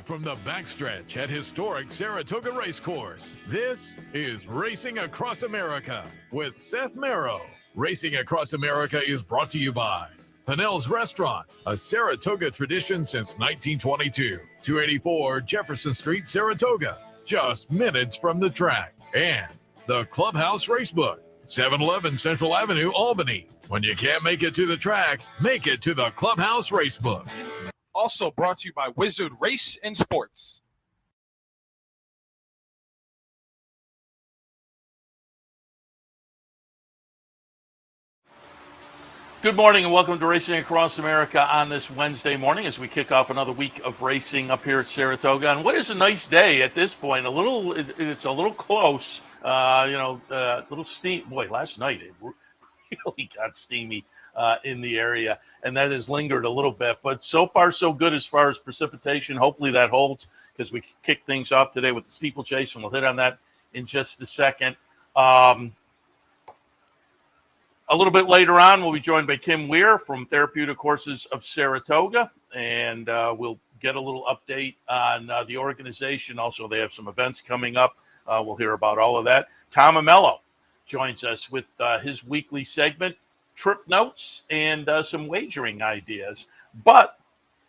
Live from the backstretch at historic Saratoga Racecourse, this is Racing Across America with Seth Merrow. Racing Across America is brought to you by Pinnell's Restaurant, a Saratoga tradition since 1922. 284 Jefferson Street, Saratoga, just minutes from the track. And the Clubhouse Racebook, 711 Central Avenue, Albany. When you can't make it to the track, make it to the Clubhouse Racebook. Also brought to you by Wizard Race and Sports. Good morning and welcome to Racing Across America on this Wednesday morning as we kick off another week of racing up here at Saratoga. And what is a nice day at this point? It's a little close, a little steam. Boy, last night it really got steamy in the area, and that has lingered a little bit. But so far, so good as far as precipitation. Hopefully that holds because we kick things off today with the steeplechase, and we'll hit on that in just a second. A little bit later on, we'll be joined by Kim Weir from Therapeutic Horses of Saratoga, and we'll get a little update on the organization. Also, they have some events coming up. We'll hear about all of that. Tom Amello joins us with his weekly segment, Trip Notes, and some wagering ideas. But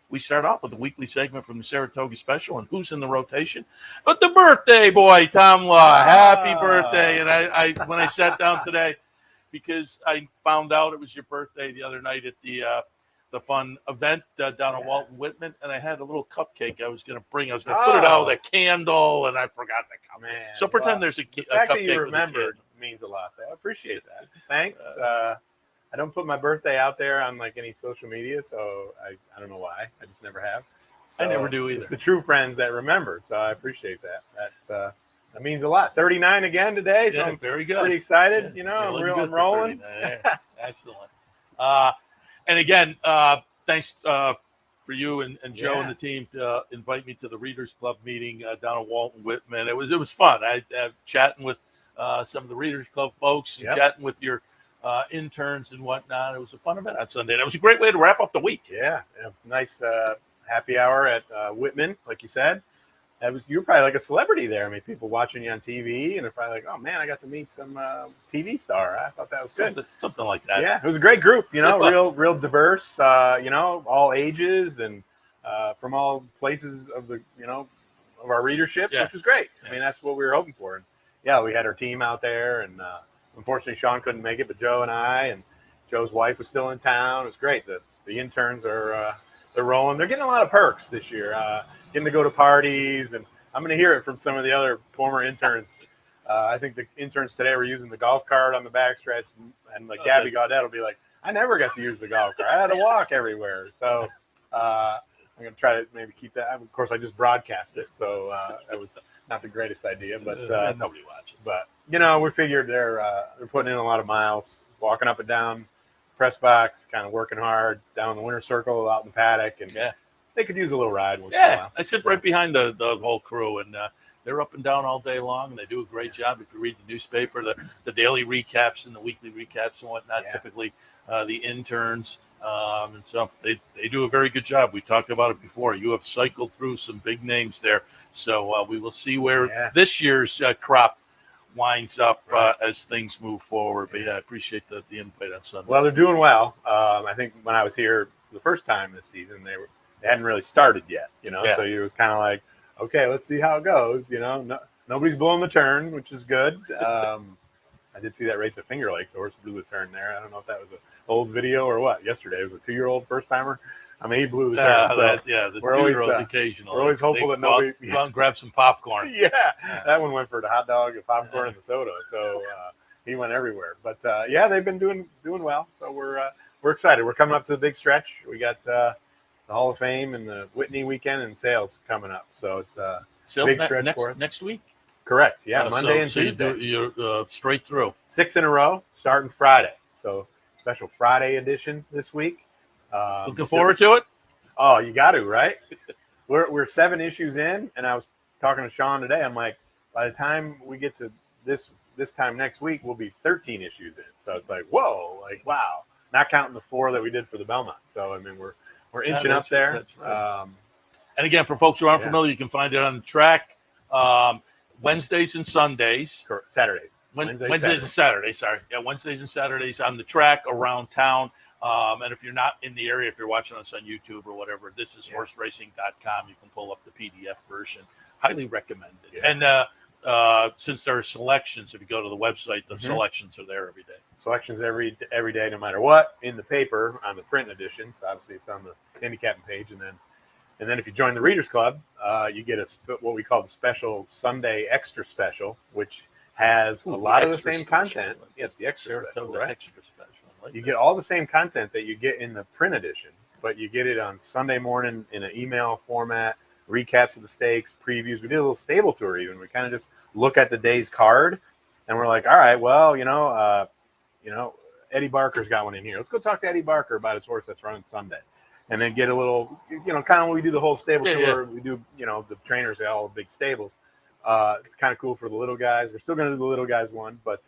we start off with a weekly segment from the Saratoga Special, and who's in the rotation? But the birthday boy, Tom Law. Happy birthday. And I when I sat down today, because I found out it was your birthday the other night at the fun event down at Walton Whitman, and I had a little cupcake I was going to bring. I was going to put it out with a candle, and I forgot the cup. Man, so pretend there's a cupcake. The fact that you remembered means a lot. I appreciate that. Thanks. I don't put my birthday out there on like any social media, so I don't know why. I just never have. So I never do either. It's the true friends that remember, so I appreciate that. That means a lot. 39 again today, so I'm very good. Pretty excited. Yeah, I'm rolling. Excellent. And again, thanks for you and Joe and the team to invite me to the Readers Club meeting down at Walton Whitman. It was fun. I chatting with some of the Readers Club folks, and chatting with your interns and whatnot. It was a fun event on Sunday. And it was a great way to wrap up the week. Yeah. Nice happy hour at Whitman, like you said. You were probably like a celebrity there. I mean, people watching you on TV, and they're probably like, "Oh man, I got to meet some TV star." I thought that was good. Something like that. Yeah, it was a great group. Real diverse. All ages and from all places of the of our readership, which was great. I mean, that's what we were hoping for. And we had our team out there, and unfortunately, Sean couldn't make it, but Joe and I, and Joe's wife was still in town. It was great. The interns are they're rolling. They're getting a lot of perks this year. Getting to go to parties, and I'm going to hear it from some of the other former interns. I think the interns today were using the golf cart on the backstretch, and like Gabby Gaudet will be like, I never got to use the golf cart. I had to walk everywhere. So I'm going to try to maybe keep that. Of course, I just broadcast it, so that was not the greatest idea. But nobody watches. But we figured they're putting in a lot of miles, walking up and down press box, kind of working hard down the winner's circle out in the paddock, and they could use a little ride once in a while. I sit right behind the whole crew, and they're up and down all day long, and they do a great job. If you read the newspaper, the daily recaps and the weekly recaps and whatnot, typically the interns, and so they do a very good job. We talked about it before. You have cycled through some big names there, so we will see where this year's crop winds up as things move forward. But I appreciate the invite on Sunday. Well, they're doing well. I think when I was here the first time this season, they hadn't really started yet, so it was kind of like, okay, let's see how it goes. Nobody's blowing the turn, which is good. I did see that race at Finger Lakes. The horse blew the turn there. I don't know if that was an old video or what. Yesterday it was a 2-year-old first timer. I mean, he blew the turn. The 2-year-olds occasionally. We're always hopeful that nobody go out and grab some popcorn. That one went for the hot dog, the popcorn, and the soda. So he went everywhere. But they've been doing well. So we're excited. We're coming up to the big stretch. We got the Hall of Fame and the Whitney weekend and sales coming up. So it's a big stretch for us. Next week? Correct. Yeah, Monday and Tuesday. You're straight through. 6 in a row, starting Friday. So special Friday edition this week. Looking forward to it? Oh, you got to, right? We're 7 issues in, and I was talking to Sean today. I'm like, by the time we get to this time next week, we'll be 13 issues in. So it's like, whoa, like, wow. Not counting the 4 that we did for the Belmont. So, I mean, we're inching up there. That's right. And again, for folks who aren't familiar, you can find it on the track Wednesdays and Sundays. Correct. Saturdays. Wednesdays and Saturdays, sorry. Yeah, Wednesdays and Saturdays on the track around town. And if you're not in the area, if you're watching us on YouTube or whatever, this is horseracing.com. You can pull up the PDF version. Highly recommended. Yeah. And since there are selections, if you go to the website, the selections are there every day. Selections every day, no matter what. In the paper, on the print editions, obviously it's on the handicapping page, and then if you join the Readers Club, you get what we call the special Sunday Extra Special, which has a lot of the same content. Yeah, it's the extra special, right? Extra special. You get all the same content that you get in the print edition, but you get it on Sunday morning in an email format, recaps of the stakes, previews. We did a little stable tour even. We kind of just look at the day's card, and we're like, all right, well, Eddie Barker's got one in here. Let's go talk to Eddie Barker about his horse that's running Sunday. And then get a little, kind of when we do the whole stable tour, we do, the trainers at all the big stables. It's kind of cool for the little guys. We're still going to do the little guys one, but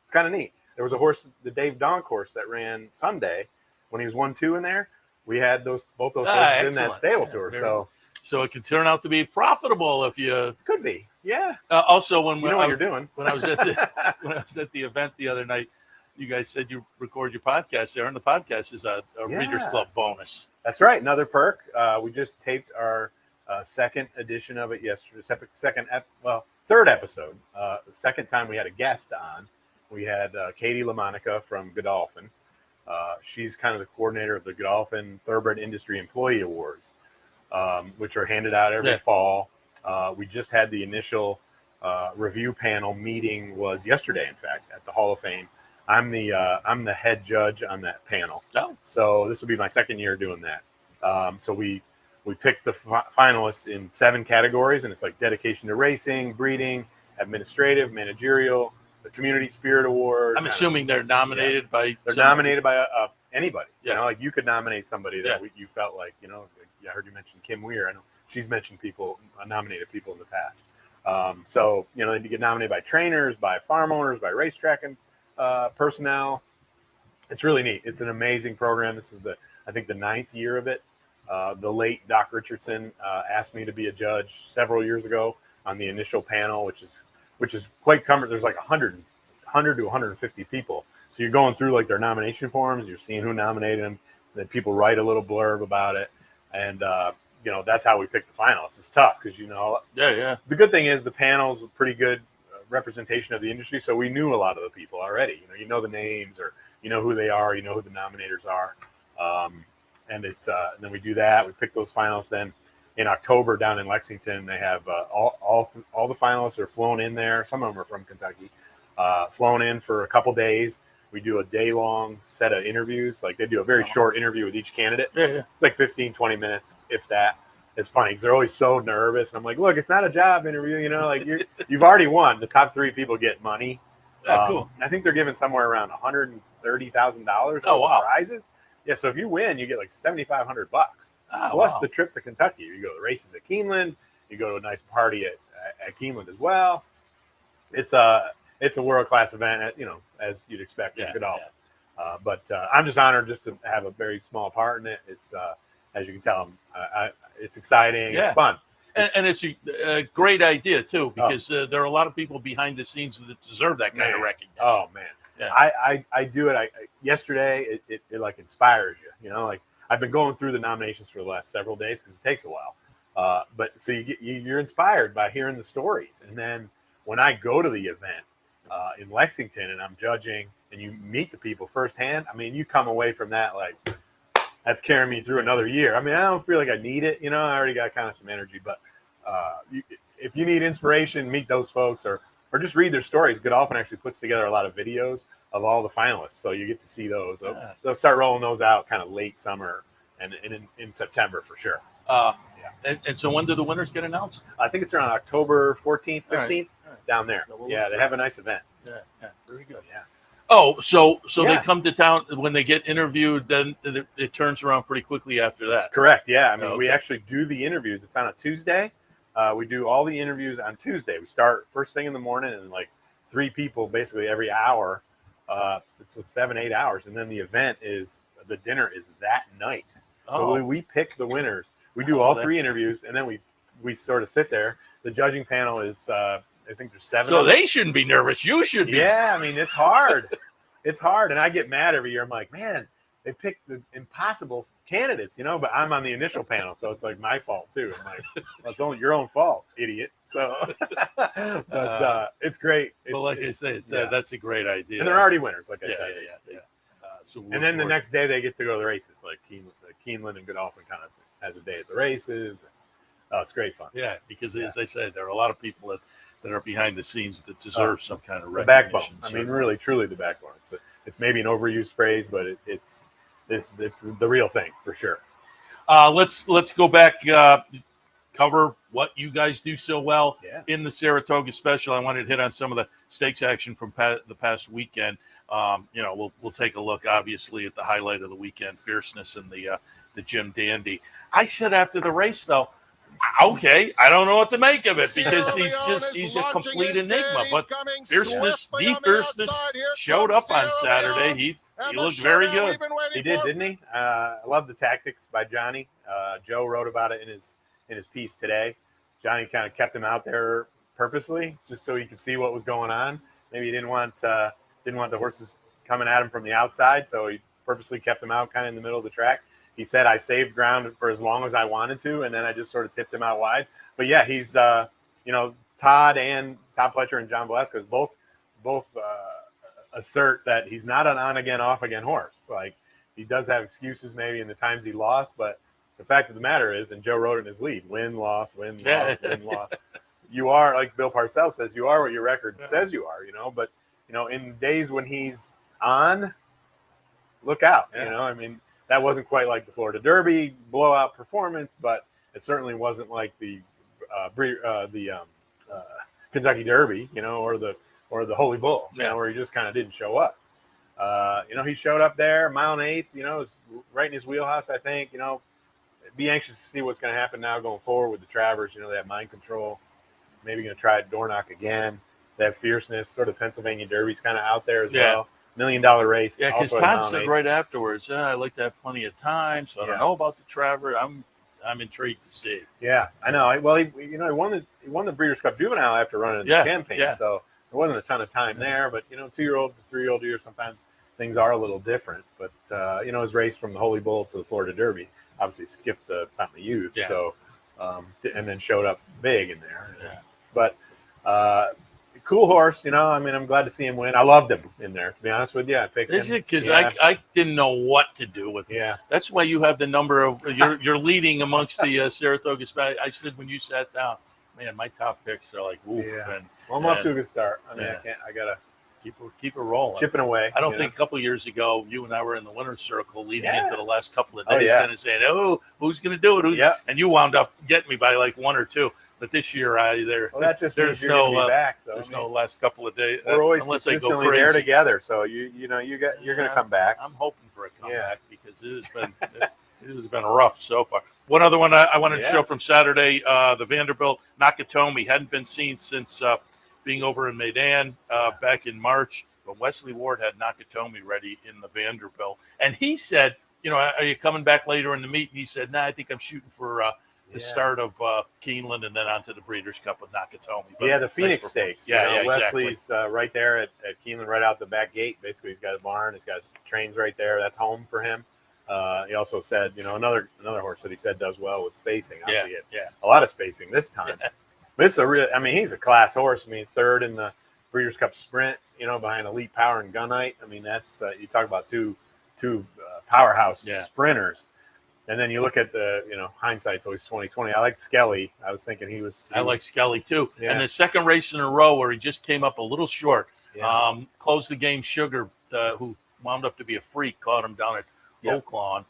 it's kind of neat. There was a horse, the Dave Donk horse that ran Sunday when he was 1-2 in there. We had both those horses in that stable tour. So it could turn out to be profitable if you could be. Yeah. Also, when what you're doing. When I was at the event the other night, you guys said you record your podcast there, and the podcast is a Readers Club bonus. That's right. Another perk. We just taped our second edition of it yesterday. Third episode. The second time we had a guest on. We had Katie LaMonica from Godolphin. She's kind of the coordinator of the Godolphin Thoroughbred Industry Employee Awards, which are handed out every fall. We just had the initial review panel meeting was yesterday, in fact, at the Hall of Fame. I'm the head judge on that panel. Oh. So this will be my second year doing that. So we picked the finalists in 7 categories, and it's like dedication to racing, breeding, administrative, managerial, the Community Spirit Award. I'm assuming they're nominated by. They're nominated by anybody. Yeah. Like you could nominate somebody that you felt like, I heard you mention Kim Weir. I know she's mentioned nominated people in the past. So they get nominated by trainers, by farm owners, by racetrack and personnel. It's really neat. It's an amazing program. This is I think the 9th year of it. The late Doc Richardson asked me to be a judge several years ago on the initial panel, which is quite cumbersome. There's like 100 to 150 people. So you're going through like their nomination forms. You're seeing who nominated them. Then people write a little blurb about it, and that's how we pick the finalists. It's tough because the good thing is the panel's a pretty good representation of the industry, so we knew a lot of the people already. You know the names, or you know who they are, you know who the nominators are, and then we do that. We pick those finalists. Then in October down in Lexington, they have all the finalists are flown in there. Some of them are from Kentucky, flown in for a couple days. We do a day-long set of interviews. Like they do a very short interview with each candidate. It's like 15, 20 minutes, if that. It's funny because they're always so nervous. And I'm like, look, it's not a job interview. Like you've already won. The top 3 people get money. Cool. I think they're giving somewhere around $130,000 prizes. Yeah, so if you win, you get like $7,500 plus the trip to Kentucky. You go to races at Keeneland. You go to a nice party at Keeneland as well. It's a world-class event, as you'd expect in Godolphin. But I'm just honored just to have a very small part in it. It's as you can tell, it's exciting. It's fun. And it's a great idea too, because there are a lot of people behind the scenes that deserve that kind of recognition. Oh man. Yeah. I do it. Yesterday it like inspires you. Like I've been going through the nominations for the last several days because it takes a while. But so you're inspired by hearing the stories, and then when I go to the event in Lexington and I'm judging, and you meet the people firsthand, I mean, you come away from that like that's carrying me through another year. I mean, I don't feel like I need it. I already got kind of some energy, but if you need inspiration, meet those folks or just read their stories. Godolphin actually puts together a lot of videos of all the finalists, so you get to see those. They'll start rolling those out kind of late summer and in September for sure. And so when do the winners get announced? I think it's around October 14th, 15th, right. Down there. So they have a nice event. Yeah, very good. Yeah. Oh, so they come to town when they get interviewed, then it turns around pretty quickly after that. Correct. Yeah. I mean, we actually do the interviews. It's on a Tuesday. We do all the interviews on Tuesday. We start first thing in the morning and like 3 people basically every hour. It's 7-8 hours. And then the dinner is that night. So we pick the winners. We do all 3 interviews, and then we sort of sit there. The judging panel is, I think there's 7. So they shouldn't be nervous. You should be. Yeah, I mean, it's hard. It's hard, and I get mad every year. I'm like, man, they picked the impossible candidates, but I'm on the initial panel, so it's like my fault too. I'm like, well, it's only your own fault, idiot. So, but it's great. Well, like I say, that's a great idea. And they're already winners, like I said. Yeah. So and then the next day they get to go to the races, like Keeneland and Godolphin kind of has a day at the races. Oh, it's great fun. Yeah, because as I say, there are a lot of people that are behind the scenes that deserve some kind of the recognition. backbone. I mean, really, truly the backbone. It's maybe an overused phrase, but it's the real thing for sure. Let's go back, cover what you guys do so well in the Saratoga Special. I wanted to hit on some of the stakes action from the past weekend. We'll take a look, obviously, at the highlight of the weekend, Fierceness and the Jim Dandy. I said after the race, though, okay, I don't know what to make of it because he's a complete enigma. But Fierceness showed up on Saturday. He looked very good. He did, didn't he? I love the tactics by Johnny. Joe wrote about it in his piece today. Johnny kind of kept him out there purposely, just so he could see what was going on. Maybe he didn't want the horses coming at him from the outside, so he purposely kept him out kind of in the middle of the track. He said, I saved ground for as long as I wanted to, and then I just sort of tipped him out wide. But yeah, he's Todd Pletcher and John Velasquez both assert that he's not an on-again, off-again horse. Like, he does have excuses maybe in the times he lost, but the fact of the matter is, and Joe wrote it in his lead, win, loss, win, loss, win, loss. You are, like Bill Parcells says, you are what your record says you are, but, in days when he's on, look out, I mean, that wasn't quite like the Florida Derby blowout performance, but it certainly wasn't like the Kentucky Derby, or the Holy Bull, where he just kind of didn't show up. He showed up there, mile and eighth, was right in his wheelhouse, I think. Be anxious to see what's going to happen now going forward with the Travers. They have mind control. Maybe going to try door knock again. They have Fierceness, sort of Pennsylvania Derby's kind of out there as well. $1 million race. Yeah, because Todd said right afterwards, I like to have plenty of time, so I don't know about the Travers. I'm intrigued to see. Yeah, I know. Well, he won the Breeders' Cup Juvenile after running the Champagne, so there wasn't a ton of time there. But 2-year-old to 3-year-old years, sometimes things are a little different. But his race from the Holy Bull to the Florida Derby obviously skipped the Fountain of Youth, so and then showed up big in there. Yeah. But cool horse, I'm glad to see him win. I loved him in there, to be honest with you. I picked him. Is it? Because I didn't know what to do with him. Yeah. That's why you have the number of you're leading amongst the Saratoga Special. I said when you sat down, man, my top picks are like oof. Yeah. I'm off to a good start. I mean, I gotta keep it rolling, chipping away. I don't think a couple of years ago you and I were in the winner's circle leading into the last couple of days, and saying, "Oh, who's going to do it?" And you wound up getting me by like 1 or 2. But this year, that just means you're going to be back, though. There's no last couple of days. We're always consistently there together, so you're going to come back. I'm hoping for a comeback because it has been rough so far. One other one I wanted to show from Saturday, the Vanderbilt Nakatomi hadn't been seen since being over in Medan back in March. But Wesley Ward had Nakatomi ready in the Vanderbilt, and he said, "Are you coming back later in the meet?" And he said, "Nah, I think I'm shooting for." The start of Keeneland and then onto the Breeders' Cup with Nakatomi. But the Phoenix Stakes. Wesley's right there at Keeneland, right out the back gate. Basically, he's got a barn. He's got his trains right there. That's home for him. He also said, another horse that he said does well with spacing. Obviously, a lot of spacing this time. But this is he's a class horse. I mean, third in the Breeders' Cup Sprint. Behind Elite Power and Gunite. I mean, that's you talk about two powerhouse sprinters. And then you look at the, hindsight's always 20/20. I liked Skelly. I was thinking I like Skelly too. Yeah. And the second race in a row where he just came up a little short. Closed the game. Sugar, who wound up to be a freak, caught him down at Oaklawn.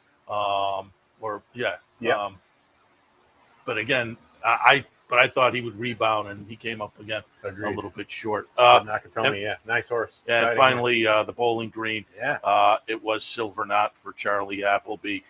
But again, I thought he would rebound, and he came up again a little bit short. Nakatomi, nice horse. Yeah, and finally, the Bowling Green. It was Silver Knot for Charlie Appleby.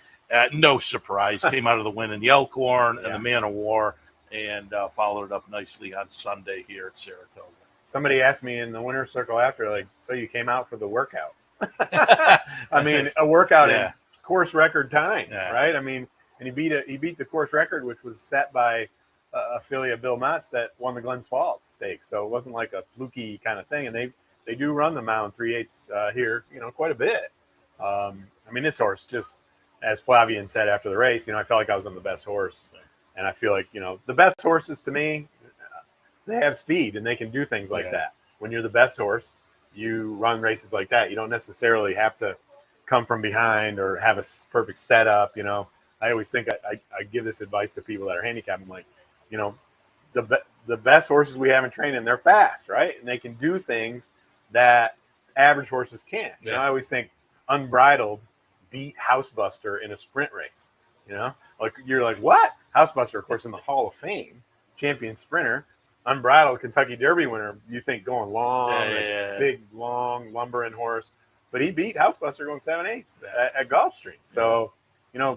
No surprise, came out of the win in the Elkhorn and the Man of War, and followed it up nicely on Sunday here at Saratoga. Somebody asked me in the winner's circle after, so you came out for the workout? I mean, a workout in course record time, right? I mean, and he beat the course record, which was set by a filly of Bill Mott's that won the Glens Falls Stakes. So it wasn't like a fluky kind of thing. And they do run the Mound 3/8 here, quite a bit. I mean, this horse just, as Flavian said after the race, I felt like I was on the best horse. And I feel like, the best horses to me, they have speed and they can do things like that. When you're the best horse, you run races like that. You don't necessarily have to come from behind or have a perfect setup. I always think I give this advice to people that are handicapping, like, the best horses we have in training, they're fast, right? And they can do things that average horses can't. I always think Unbridled beat Housebuster in a sprint race. Like you're like, what? Housebuster, of course, in the Hall of Fame, champion sprinter. Unbridled Kentucky Derby winner. You think going long, big, long, lumbering horse, but he beat Housebuster going 7/8 at Gulfstream. So,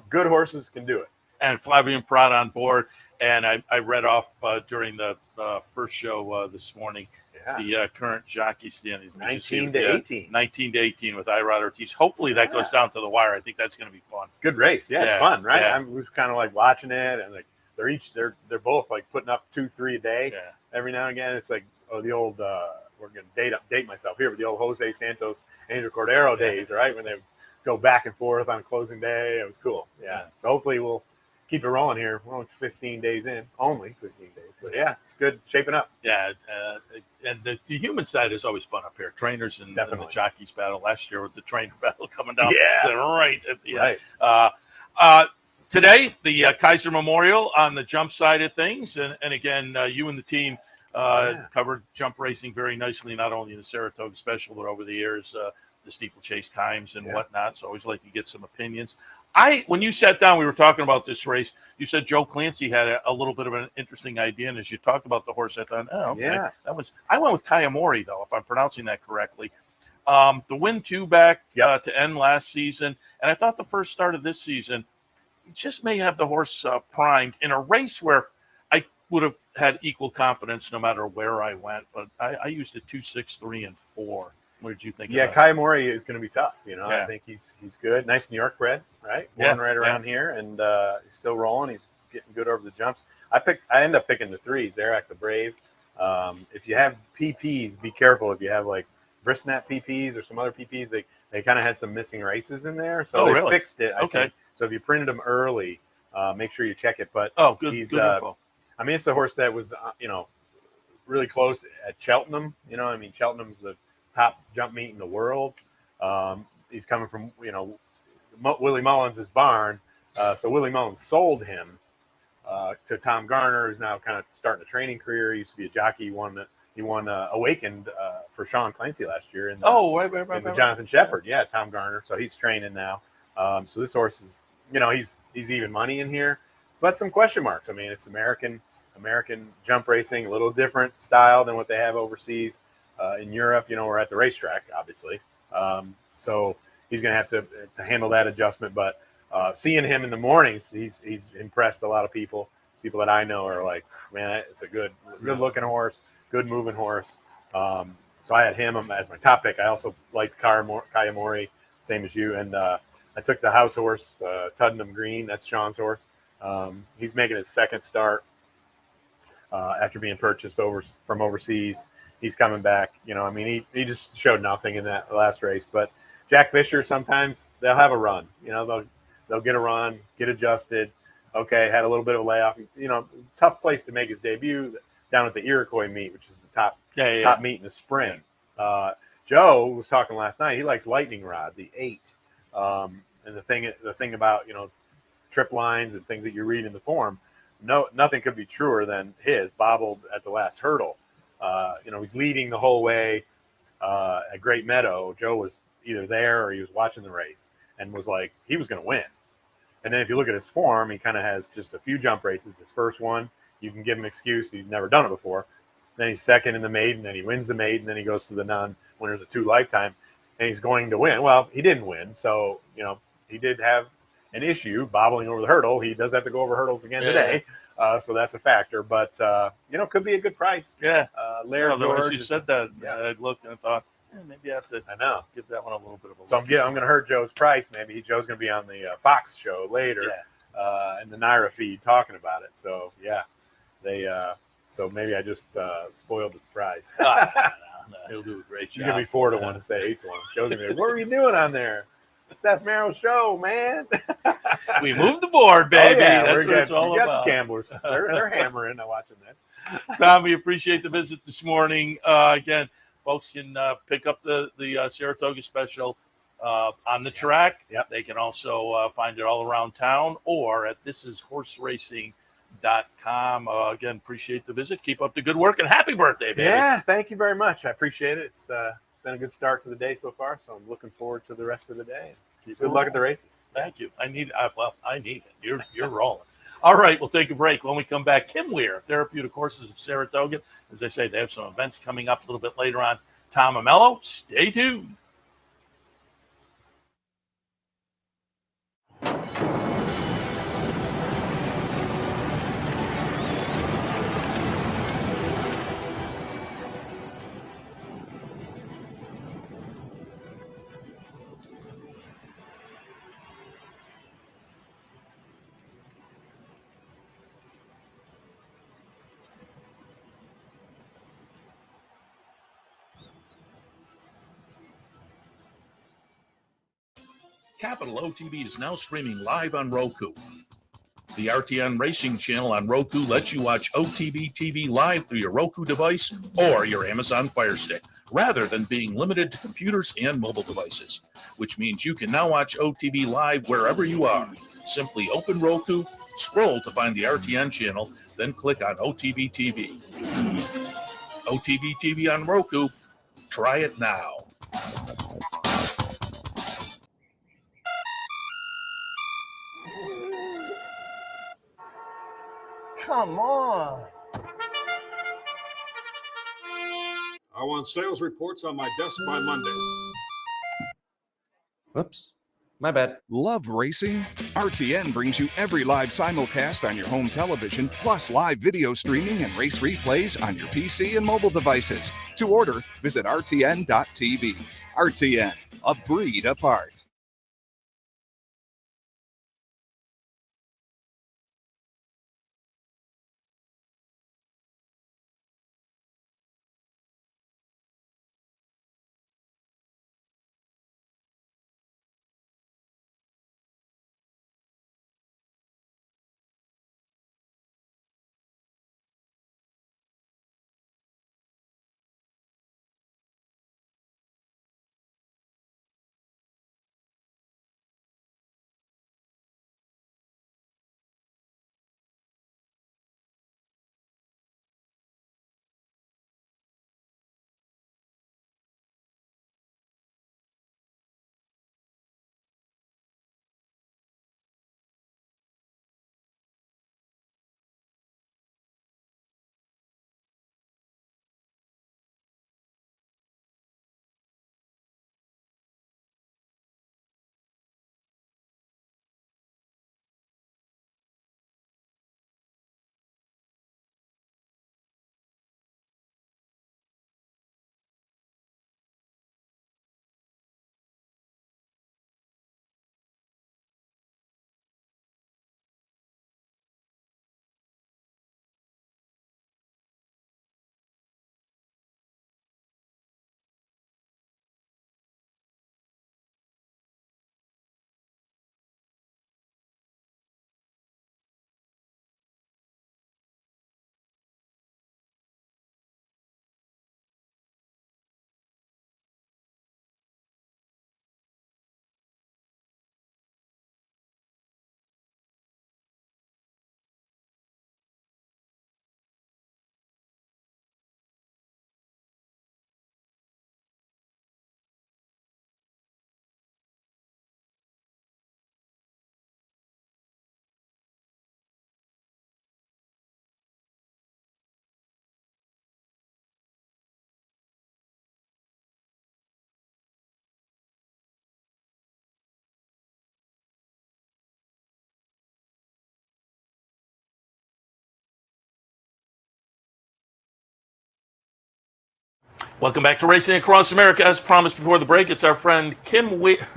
good horses can do it. And Flavian Prat on board. And I read off during the first show this morning the current jockey standings. 19 to 18. 19 to 18 with Irod Ortiz. Hopefully that goes down to the wire. I think that's going to be fun. Good race. Yeah, it's fun, right? I was kind of like watching it, and like they're both like putting up 2-3 a day every now and again. It's like the old we're going to date myself here, but the old Jose Santos, Angel Cordero days, right? When they go back and forth on closing day. It was cool. Yeah. So hopefully we'll keep it rolling here. We're only 15 days in. Only 15 days. But yeah, it's good. Shaping up. Yeah. And the human side is always fun up here. Trainers and the jockeys battle last year with the trainer battle coming down right at the end. Right. Today, the Kaiser Memorial on the jump side of things. And again, you and the team covered jump racing very nicely, not only in the Saratoga Special, but over the years, the steeplechase times and whatnot. So I always like to get some opinions. When you sat down, we were talking about this race. You said Joe Clancy had a little bit of an interesting idea, and as you talked about the horse, I thought, I went with Kayamori, though, if I'm pronouncing that correctly. The win two back to end last season, and I thought the first start of this season just may have the horse primed in a race where I would have had equal confidence no matter where I went, but I used it 2, 6, 3, and 4. What did you think? Yeah, Kayamori is going to be tough. I think he's good. Nice New York bred, right? Born right around here, and he's still rolling. He's getting good over the jumps. I end up picking the 3s. Eric the Brave. If you have PPs, be careful. If you have like Brisnat PPs or some other PPs, they kind of had some missing races in there, so they fixed it. I think. So if you printed them early, make sure you check it. But good info. I mean, it's a horse that was really close at Cheltenham. Cheltenham's the top jump meet in the world. He's coming from Willie Mullins' barn, so Willie Mullins sold him to Tom Garner, who's now kind of starting a training career. He used to be a jockey. He won Awakened for Sean Clancy last year in the Jonathan Shepard. Yeah, Tom Garner. So he's training now. So this horse is he's even money in here, but some question marks. I mean, it's American jump racing, a little different style than what they have overseas. In Europe, we're at the racetrack, obviously. So he's going to have to handle that adjustment. But seeing him in the mornings, he's impressed a lot of people. People that I know are like, man, it's a good looking horse, good moving horse. So I had him as my top pick. I also liked Kayamori, same as you. And I took the house horse, Tuddenham Green. That's Sean's horse. He's making his second start after being purchased from overseas. He's coming back. He just showed nothing in that last race. But Jack Fisher, sometimes they'll have a run. They'll get a run, get adjusted. Okay, had a little bit of a layoff. Tough place to make his debut down at the Iroquois meet, which is the top meet in the spring. Yeah. Joe was talking last night. He likes Lightning Rod, the 8. And the thing about trip lines and things that you read in the form, nothing could be truer than his bobbled at the last hurdle. He's leading the whole way at Great Meadow. Joe was either there or he was watching the race and was like, he was going to win. And then if you look at his form, he kind of has just a few jump races. His first one, you can give him excuse. He's never done it before. Then he's second in the maiden, then he wins the maiden, then he goes to the non-winners of 2 lifetime, and he's going to win. Well, he didn't win. So, he did have an issue bobbling over the hurdle. He does have to go over hurdles again today. So that's a factor, but could be a good price. Yeah. Laird George. You said that. I looked and I thought, maybe I have to. I know. Give that one a little bit of a. So I'm going to hurt Joe's price. Maybe Joe's going to be on the Fox show later. in the Naira feed talking about it. So yeah, they. So maybe I just spoiled the surprise. No, he'll do a great job. He's gonna be 4-1 to say 8-1. Joe's gonna be like, "What are you doing on there? Seth Merrow show, man." We moved the board, baby. Oh, yeah, That's what it's all we got about. the Campbells. They're hammering. I'm watching this. Tom, we appreciate the visit this morning. Again, folks can pick up the Saratoga Special on the track. Yep. They can also find it all around town or at thisishorseracing.com. Again, appreciate the visit. Keep up the good work and happy birthday, baby. Yeah, thank you very much. I appreciate it. It's been a good start to the day so far, so I'm looking forward to the rest of the day. Good luck at the races. Thank you. I need it. You're rolling. All right, we'll take a break. When we come back, Kim Weir, Therapeutic Horses of Saratoga. As I say, they have some events coming up a little bit later on. Tom Amello, stay tuned. Capital OTB is now streaming live on Roku. The RTN Racing channel on Roku lets you watch OTB TV live through your Roku device or your Amazon Fire Stick, rather than being limited to computers and mobile devices, which means you can now watch OTB live wherever you are. Simply open Roku, scroll to find the RTN channel, then click on OTB TV. OTB TV on Roku. Try it now. Come on. I want sales reports on my desk by Monday. Oops. My bad. Love racing? RTN brings you every live simulcast on your home television, plus live video streaming and race replays on your PC and mobile devices. To order, visit rtn.tv. RTN, a breed apart. Welcome back to Racing Across America. As promised before the break, it's our friend Kim Weir.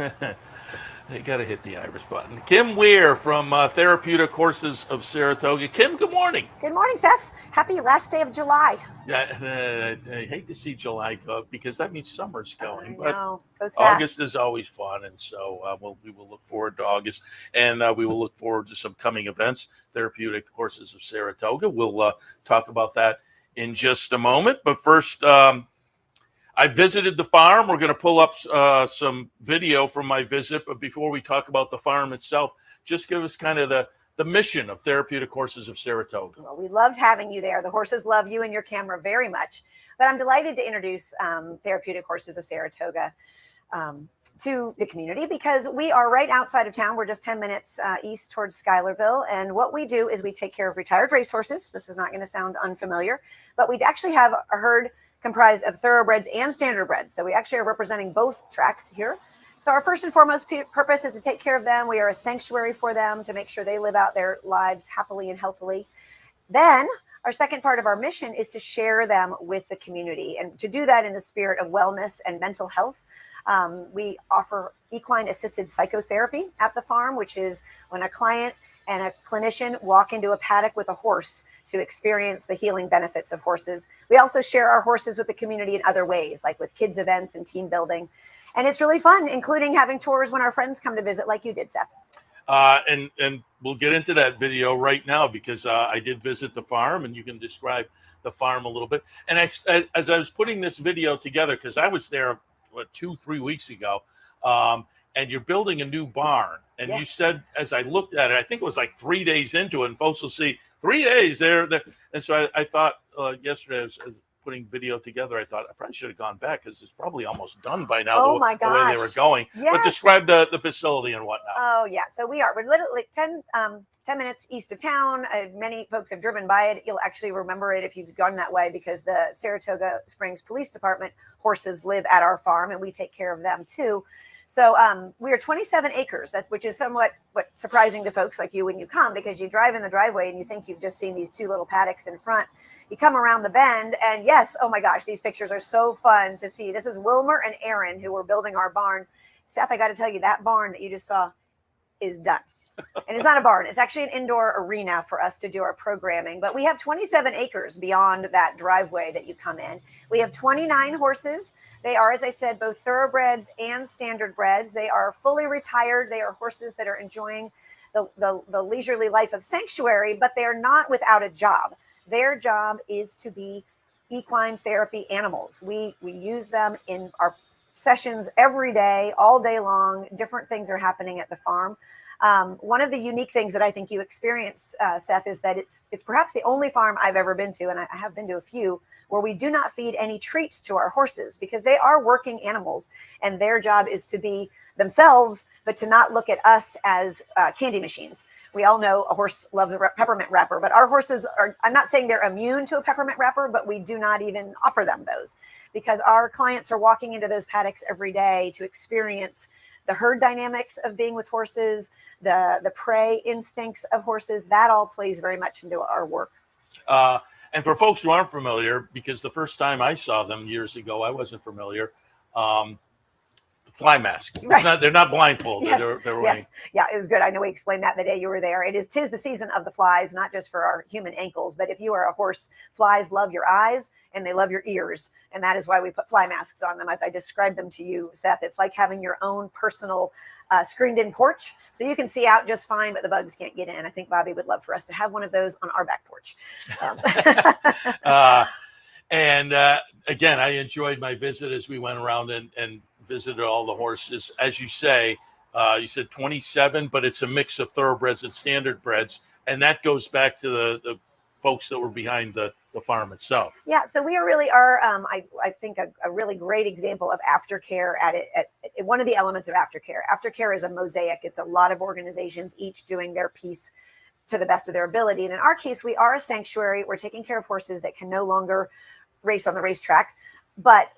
You got to hit the iris button. Kim Weir from Therapeutic Horses of Saratoga. Kim, good morning. Good morning, Seth. Happy last day of July. Yeah, I hate to see July go because that means summer's going. I know. Goes fast. August is always fun, and so we will look forward to August, and we will look forward to some coming events. Therapeutic Horses of Saratoga. We'll talk about that in just a moment. But first, I visited the farm. We're going to pull up some video from my visit. But before we talk about the farm itself, just give us kind of the mission of Therapeutic Horses of Saratoga. Well, we loved having you there. The horses love you and your camera very much. But I'm delighted to introduce Therapeutic Horses of Saratoga to the community because we are right outside of town. We're just 10 minutes east towards Schuylerville. And what we do is we take care of retired racehorses. This is not going to sound unfamiliar, but we actually have a herd comprised of thoroughbreds and standardbreds. So we actually are representing both tracks here. So our first and foremost purpose is to take care of them. We are a sanctuary for them to make sure they live out their lives happily and healthily. Then our second part of our mission is to share them with the community and to do that in the spirit of wellness and mental health. We offer equine assisted psychotherapy at the farm, which is when a client and a clinician walk into a paddock with a horse to experience the healing benefits of horses. We also share our horses with the community in other ways, like with kids events and team building. And it's really fun, including having tours when our friends come to visit like you did, Seth. And we'll get into that video right now because I did visit the farm, and you can describe the farm a little bit. And as I was putting this video together, because I was there 2-3 weeks ago, and you're building a new barn. And Yes. You said, as I looked at it, I think it was like 3 days into it, and folks will see 3 days there. And so I thought yesterday, as putting video together, I thought I probably should have gone back because it's probably almost done by now. Oh, the my way they gosh. were going. Yes. But describe the facility and whatnot. Oh, yeah. So we're literally 10 minutes east of town. Many folks have driven by it. You'll actually remember it if you've gone that way because the Saratoga Springs Police Department horses live at our farm and we take care of them too. So we are 27 acres, which is somewhat surprising to folks like you when you come because you drive in the driveway and you think you've just seen these two little paddocks in front. You come around the bend and yes, oh my gosh, these pictures are so fun to see. This is Wilmer and Aaron who were building our barn. Seth, I got to tell you, that barn that you just saw is done. And it's not a barn. It's actually an indoor arena for us to do our programming. But we have 27 acres beyond that driveway that you come in. We have 29 horses. They are, as I said, both thoroughbreds and standardbreds. They are fully retired. They are horses that are enjoying the leisurely life of sanctuary, but they are not without a job. Their job is to be equine therapy animals. We use them in our sessions every day, all day long. Different things are happening at the farm. One of the unique things that I think you experience, Seth, is that it's perhaps the only farm I've ever been to, and I have been to a few, where we do not feed any treats to our horses because they are working animals and their job is to be themselves, but to not look at us as candy machines. We all know a horse loves a peppermint wrapper, but our horses are, I'm not saying they're immune to a peppermint wrapper, but we do not even offer them those because our clients are walking into those paddocks every day to experience the herd dynamics of being with horses, the prey instincts of horses. That all plays very much into our work. And for folks who aren't familiar, because the first time I saw them years ago, I wasn't familiar. Fly mask. Right. They're not blindfolded. Yes. They're Yes. Yeah, it was good. I know we explained that the day you were there. Tis the season of the flies, not just for our human ankles, but if you are a horse, flies love your eyes and they love your ears. And that is why we put fly masks on them. As I described them to you, Seth, it's like having your own personal screened in porch. So you can see out just fine, but the bugs can't get in. I think Bobby would love for us to have one of those on our back porch. And again, I enjoyed my visit as we went around and visited all the horses. As you say, you said 27, but it's a mix of thoroughbreds and standardbreds. And that goes back to the folks that were behind the farm itself. Yeah, so we really are, I think, a really great example of aftercare at one of the elements of aftercare. Aftercare is a mosaic. It's a lot of organizations, each doing their piece to the best of their ability. And in our case, we are a sanctuary. We're taking care of horses that can no longer race on the racetrack. But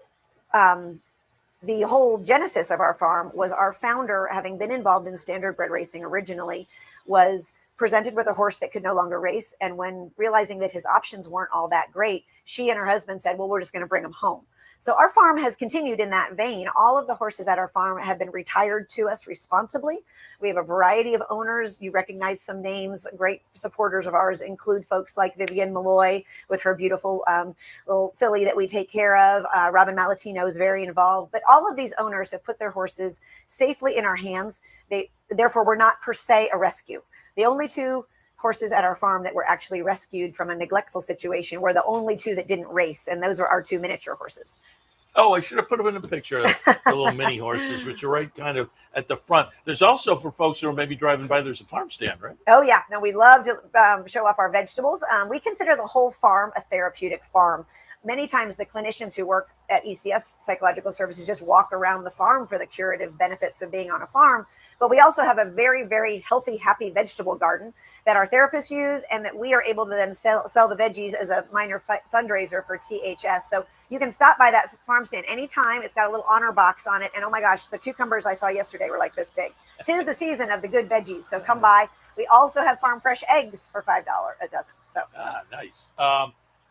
the whole genesis of our farm was our founder, having been involved in standardbred racing originally, was presented with a horse that could no longer race. And when realizing that his options weren't all that great, she and her husband said, well, we're just going to bring him home. So our farm has continued in that vein. All of the horses at our farm have been retired to us responsibly. We have a variety of owners. You recognize some names. Great supporters of ours include folks like Vivian Malloy with her beautiful little filly that we take care of. Robin Malatino is very involved. But all of these owners have put their horses safely in our hands. Therefore, we're not per se a rescue. The only two horses at our farm that were actually rescued from a neglectful situation were the only two that didn't race, and those were our two miniature horses. Oh, I should have put them in a picture of the little mini horses, which are right kind of at the front. There's also, for folks who are maybe driving by, there's a farm stand, right? Oh, yeah. No, we love to show off our vegetables. We consider the whole farm a therapeutic farm. Many times the clinicians who work at ECS Psychological Services just walk around the farm for the curative benefits of being on a farm. But we also have a very, very healthy, happy vegetable garden that our therapists use, and that we are able to then sell the veggies as a minor fundraiser for THS. So you can stop by that farm stand anytime. It's got a little honor box on it. And oh my gosh, the cucumbers I saw yesterday were like this big. 'Tis the season of the good veggies. So come by. We also have farm fresh eggs for $5 a dozen. So nice.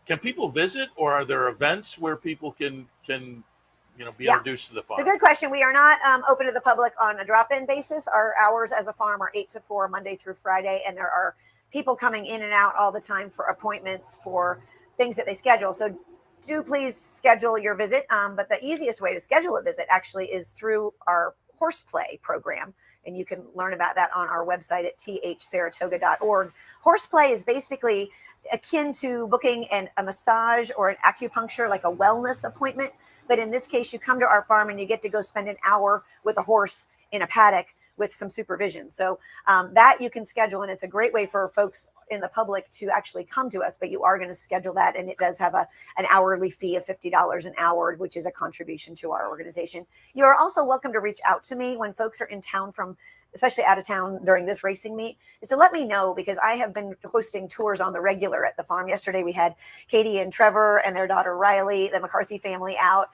Can people visit, or are there events where people can be introduced to the farm? It's a good question. We are not open to the public on a drop-in basis. Our hours as a farm are 8 to 4, Monday through Friday, and there are people coming in and out all the time for appointments for things that they schedule. So do please schedule your visit. But the easiest way to schedule a visit actually is through our horseplay program. And you can learn about that on our website at thsaratoga.org. Horseplay is basically akin to booking a massage or an acupuncture, like a wellness appointment. But in this case, you come to our farm and you get to go spend an hour with a horse in a paddock with some supervision. So that you can schedule, and it's a great way for folks in the public to actually come to us, but you are going to schedule that. And it does have an hourly fee of $50 an hour, which is a contribution to our organization. You are also welcome to reach out to me when folks are in town especially out of town during this racing meet, is to let me know, because I have been hosting tours on the regular at the farm. Yesterday, we had Katie and Trevor and their daughter Riley, the McCarthy family, out.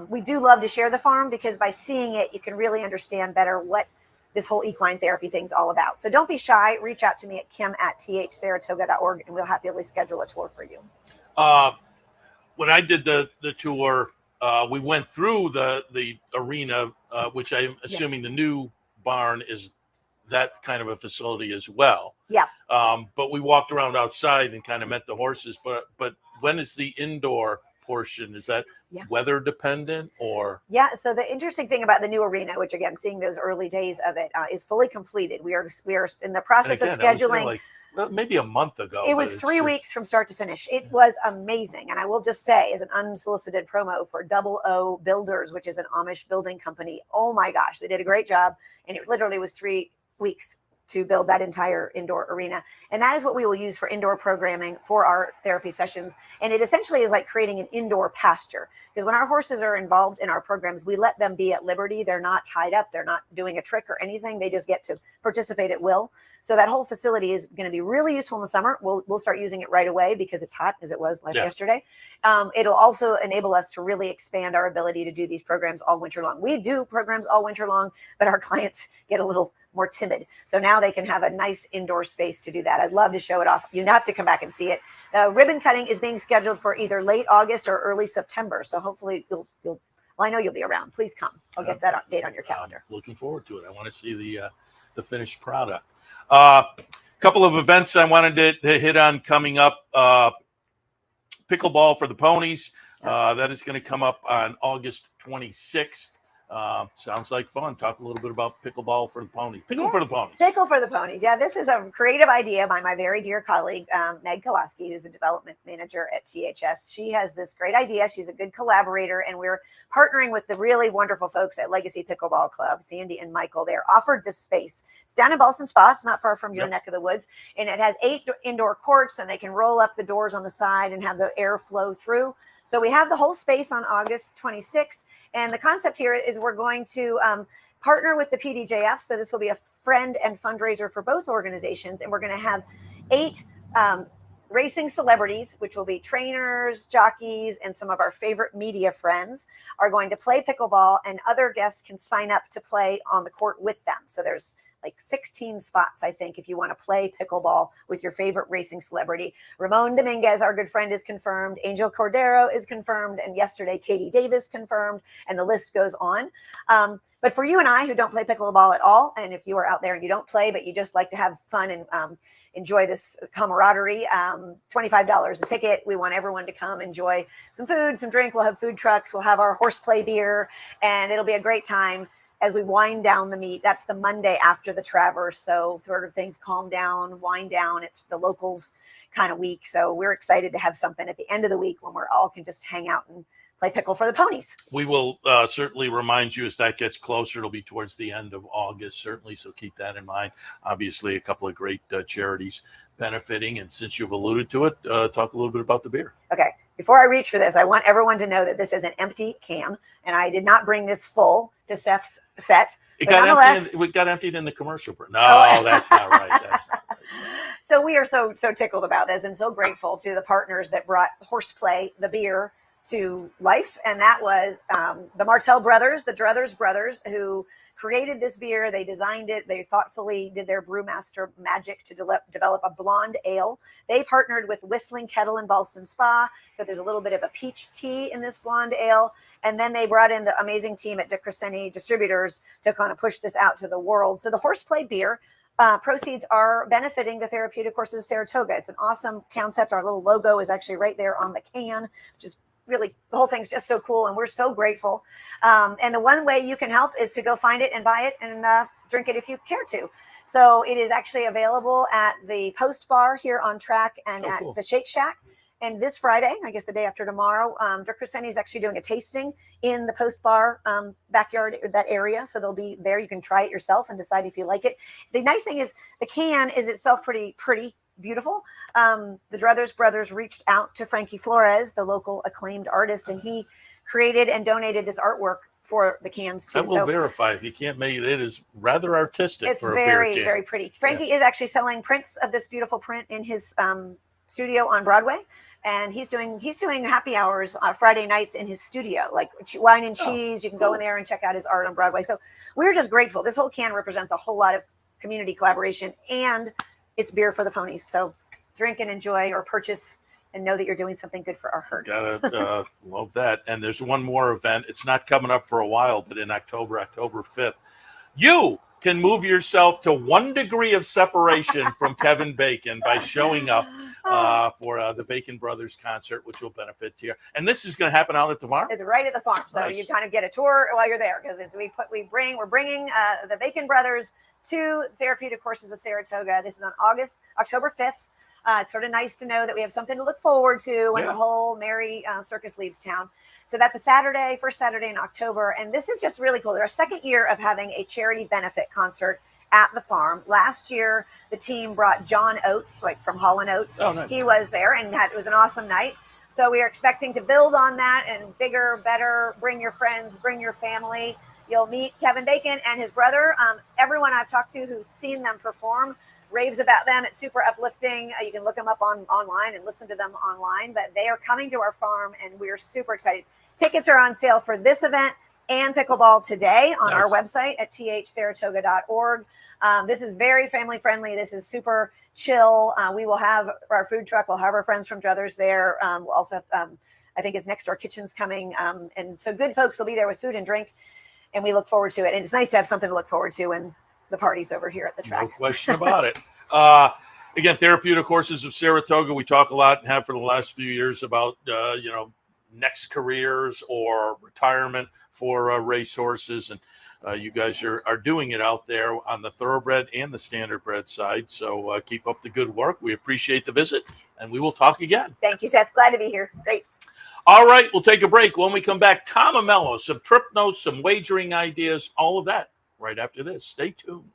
We do love to share the farm, because by seeing it, you can really understand better what this whole equine therapy thing's all about. So don't be shy. Reach out to me at kim@thsaratoga.org, and we'll happily schedule a tour for you. When I did the tour, we went through the arena, which I'm assuming the new barn is that kind of a facility as well. Yeah. But we walked around outside and kind of met the horses. But when is the indoor portion? Is that weather dependent, or? Yeah. So the interesting thing about the new arena, which again, seeing those early days of it, is fully completed. We are in the process of scheduling. Maybe a month ago. It was 3 weeks from start to finish. It was amazing. And I will just say, as an unsolicited promo for Double O Builders, which is an Amish building company, oh my gosh, they did a great job. And it literally was 3 weeks to build that entire indoor arena. And that is what we will use for indoor programming for our therapy sessions. And it essentially is like creating an indoor pasture, because when our horses are involved in our programs, we let them be at liberty. They're not tied up. They're not doing a trick or anything. They just get to participate at will. So that whole facility is going to be really useful in the summer. We'll start using it right away, because it's hot, as it was yesterday. It'll also enable us to really expand our ability to do these programs all winter long. We do programs all winter long, but our clients get a little more timid. So now they can have a nice indoor space to do that. I'd love to show it off. You have to come back and see it. Ribbon cutting is being scheduled for either late August or early September. So hopefully well, I know you'll be around. Please come. I'll get that date on your calendar. Looking forward to it. I want to see the finished product. Couple of events I wanted to hit on coming up. Pickleball for the ponies. That is going to come up on August 26th. Sounds like fun. Talk a little bit about pickleball for the ponies. Pickle for the ponies. Pickle for the ponies. Yeah, this is a creative idea by my very dear colleague, Meg Kolaski, who's the development manager at THS. She has this great idea. She's a good collaborator, and we're partnering with the really wonderful folks at Legacy Pickleball Club, Sandy and Michael. They're offered this space. It's down in Ballston Spa. It's not far from your neck of the woods, and it has 8 indoor courts, and they can roll up the doors on the side and have the air flow through. So we have the whole space on August 26th. And the concept here is we're going to partner with the PDJF. So this will be a friend and fundraiser for both organizations. And we're going to have 8 racing celebrities, which will be trainers, jockeys, and some of our favorite media friends are going to play pickleball, and other guests can sign up to play on the court with them. So there's like 16 spots, I think, if you want to play pickleball with your favorite racing celebrity. Ramon Dominguez, our good friend, is confirmed. Angel Cordero is confirmed. And yesterday, Katie Davis confirmed. And the list goes on. But for you and I who don't play pickleball at all, and if you are out there and you don't play, but you just like to have fun and enjoy this camaraderie, $25 a ticket. We want everyone to come enjoy some food, some drink. We'll have food trucks. We'll have our horseplay beer, and it'll be a great time as we wind down the meet. That's the Monday after the Traverse. So sort of things calm down, wind down. It's the locals kind of week. So we're excited to have something at the end of the week when we're all can just hang out and play pickle for the ponies. We will certainly remind you as that gets closer. It'll be towards the end of August, certainly. So keep that in mind. Obviously, a couple of great charities benefiting. And since you've alluded to it, talk a little bit about the beer. Okay. Before I reach for this, I want everyone to know that this is an empty can, and I did not bring this full to Seth's set. It got emptied in the commercial. No, that's not right. That's not right. So we are so tickled about this and so grateful to the partners that brought Horseplay, the beer, to life. And that was the Martell brothers, the Druthers brothers, who created this beer. They designed it. They thoughtfully did their brewmaster magic to develop a blonde ale. They partnered with Whistling Kettle and Ballston Spa. So there's a little bit of a peach tea in this blonde ale. And then they brought in the amazing team at DeCrescenti Distributors to kind of push this out to the world. So the Horseplay beer proceeds are benefiting the Therapeutic Horses of Saratoga. It's an awesome concept. Our little logo is actually right there on the can, which is really, the whole thing's just so cool, and we're so grateful. And the one way you can help is to go find it and buy it and drink it if you care to. So it is actually available at the Post Bar here on track and at the Shake Shack. And this Friday, I guess the day after tomorrow, Dirk Crescenti is actually doing a tasting in the Post Bar backyard, that area. So they'll be there. You can try it yourself and decide if you like it. The nice thing is the can is itself pretty beautiful. The Druthers brothers reached out to Frankie Flores, the local acclaimed artist, and he created and donated this artwork for the cans too. I will verify if you can't make it. It is rather artistic. It's for very, a beer can. very pretty. Frankie is actually selling prints of this beautiful print in his studio on Broadway. And he's doing happy hours on Friday nights in his studio, like wine and cheese. You can go in there and check out his art on Broadway. So we're just grateful. This whole can represents a whole lot of community collaboration, and it's beer for the ponies. So drink and enjoy, or purchase and know that you're doing something good for our herd. Gotta love that. And there's one more event. It's not coming up for a while, but in October 5th, you can move yourself to 1 degree of separation from Kevin Bacon by showing up for the Bacon Brothers concert, which will benefit you. And this is going to happen out at the farm? It's right at the farm. So you kind of get a tour while you're there, because we're bringing the Bacon Brothers to Therapeutic Horses of Saratoga. This is on October 5th. It's sort of nice to know that we have something to look forward to when the whole merry circus leaves town. So that's a first Saturday in October. And this is just really cool. They're our second year of having a charity benefit concert at the farm. Last year, the team brought John Oates, like from Hall & Oates. Oh, nice. He was there, and it was an awesome night. So we are expecting to build on that and bigger, better, bring your friends, bring your family. You'll meet Kevin Bacon and his brother. Everyone I've talked to who's seen them perform raves about them. It's super uplifting. You can look them up online and listen to them online, but they are coming to our farm, and we're super excited. Tickets are on sale for this event and pickleball today on our website at thsaratoga.org. This is very family friendly. This is super chill. We will have our food truck. We'll have our friends from Druthers there. We'll also have, I think it's Next Door Kitchen's coming. And so good folks will be there with food and drink, and we look forward to it. And it's nice to have something to look forward to when the party's over here at the track. No question about it. Again, Therapeutic Horses of Saratoga. We talk a lot and have for the last few years about, next careers or retirement for racehorses. And you guys are doing it out there on the thoroughbred and the standardbred side. So keep up the good work. We appreciate the visit, and we will talk again. Thank you, Seth. Glad to be here. Great. All right, we'll take a break. When we come back, Tom Amello, some trip notes, some wagering ideas, all of that right after this. Stay tuned.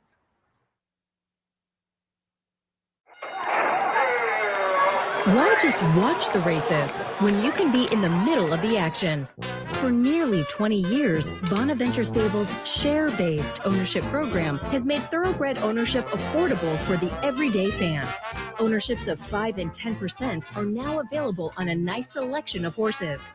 Why just watch the races when you can be in the middle of the action? For nearly 20 years, Bonaventure Stables' share-based ownership program has made thoroughbred ownership affordable for the everyday fan. Ownerships of 5 and 10% are now available on a nice selection of horses.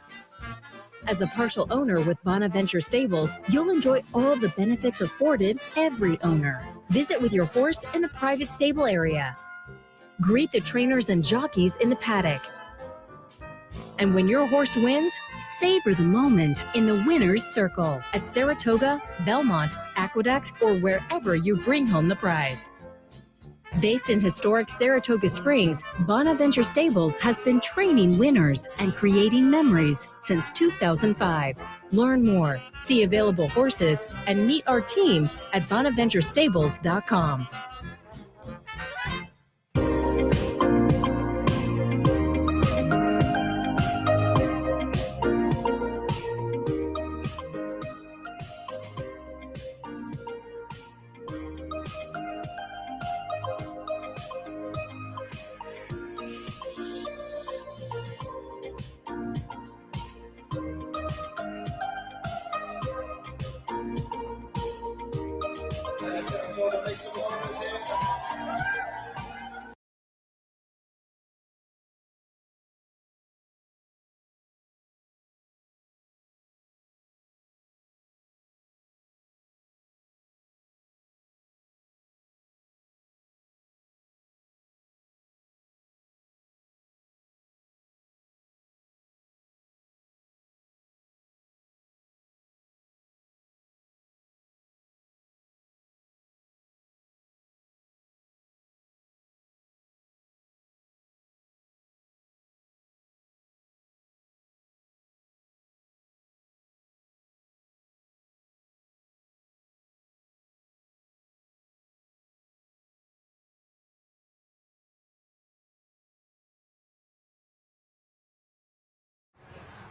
As a partial owner with Bonaventure Stables, you'll enjoy all the benefits afforded every owner. Visit with your horse in the private stable area. Greet the trainers and jockeys in the paddock. And when your horse wins, savor the moment in the winner's circle at Saratoga, Belmont, Aqueduct, or wherever you bring home the prize. Based in historic Saratoga Springs, Bonaventure Stables has been training winners and creating memories since 2005. Learn more, see available horses, and meet our team at bonaventurestables.com.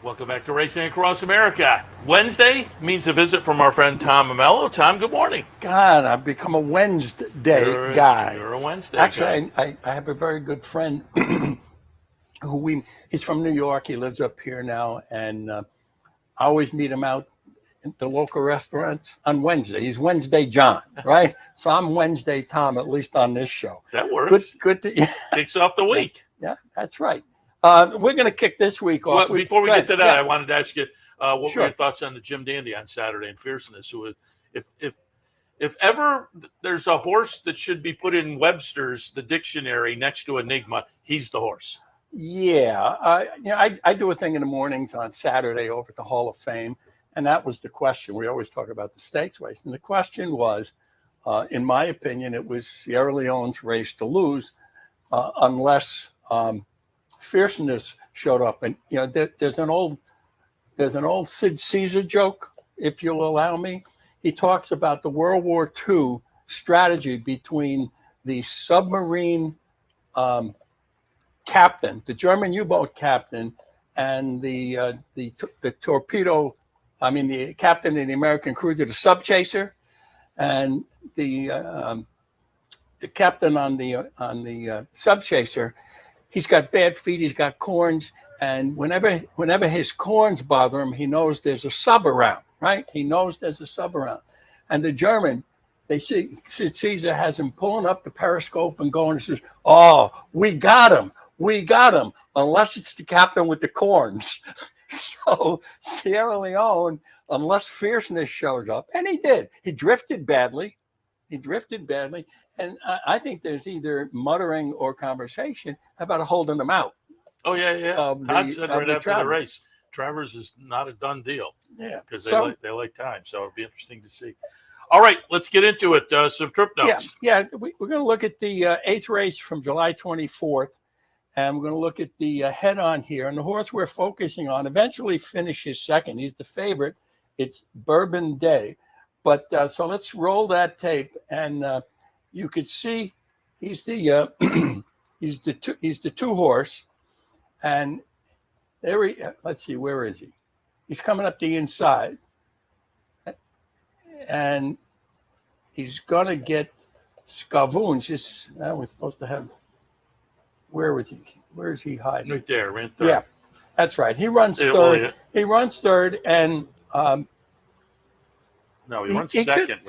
Welcome back to Racing Across America. Wednesday means a visit from our friend Tom Amello. Tom, good morning. God, I've become a Wednesday guy. You're a Wednesday Actually, guy. I have a very good friend he's from New York. He lives up here now, and I always meet him out at the local restaurants on Wednesday. He's Wednesday John, right? So I'm Wednesday Tom, at least on this show. That works. Good to Kicks off the week. Yeah, that's right. We're going to kick this week off. Well, before we get to that, I wanted to ask you, what were Sure. your thoughts on the Jim Dandy on Saturday and Fierceness? Who, if ever there's a horse that should be put in Webster's, the dictionary, next to Enigma, he's the horse. Yeah, I do a thing in the mornings on Saturday over at the Hall of Fame, and that was the question. We always talk about the stakes race, and the question was, in my opinion, it was Sierra Leone's race to lose, unless Fierceness showed up. And there's an old Sid Caesar joke, if you'll allow me. He talks about the World War II strategy between the submarine captain, the German U-boat captain, and the torpedo. I mean, the captain and the American cruiser, the subchaser, and the captain on the subchaser. He's got bad feet. He's got corns, and whenever his corns bother him, he knows there's a sub around. Right? He knows there's a sub around, and the German. They see Sid Caesar has him pulling up the periscope and going and says, "Oh, we got him. We got him." Unless it's the captain with the corns. So Sierra Leone, unless Fierceness shows up, and he did. He drifted badly. And I think there's either muttering or conversation about holding them out. Oh, yeah. Todd said right after the race, Travers is not a done deal. Yeah. Because they like time. So it'll be interesting to see. All right, let's get into it. Some trip notes. Yeah. We're going to look at the 8th race from July 24th. And we're going to look at the head-on here. And the horse we're focusing on eventually finishes second. He's the favorite. It's Bourbon Day. But so let's roll that tape. And you could see he's the he's the two horse. And there let's see, where is he? He's coming up the inside. And he's going to get Scavoons. We're supposed to have. Where is he? Where is he hiding? Right there, right there. Yeah, that's right. He runs third. He runs third, and no, he runs second.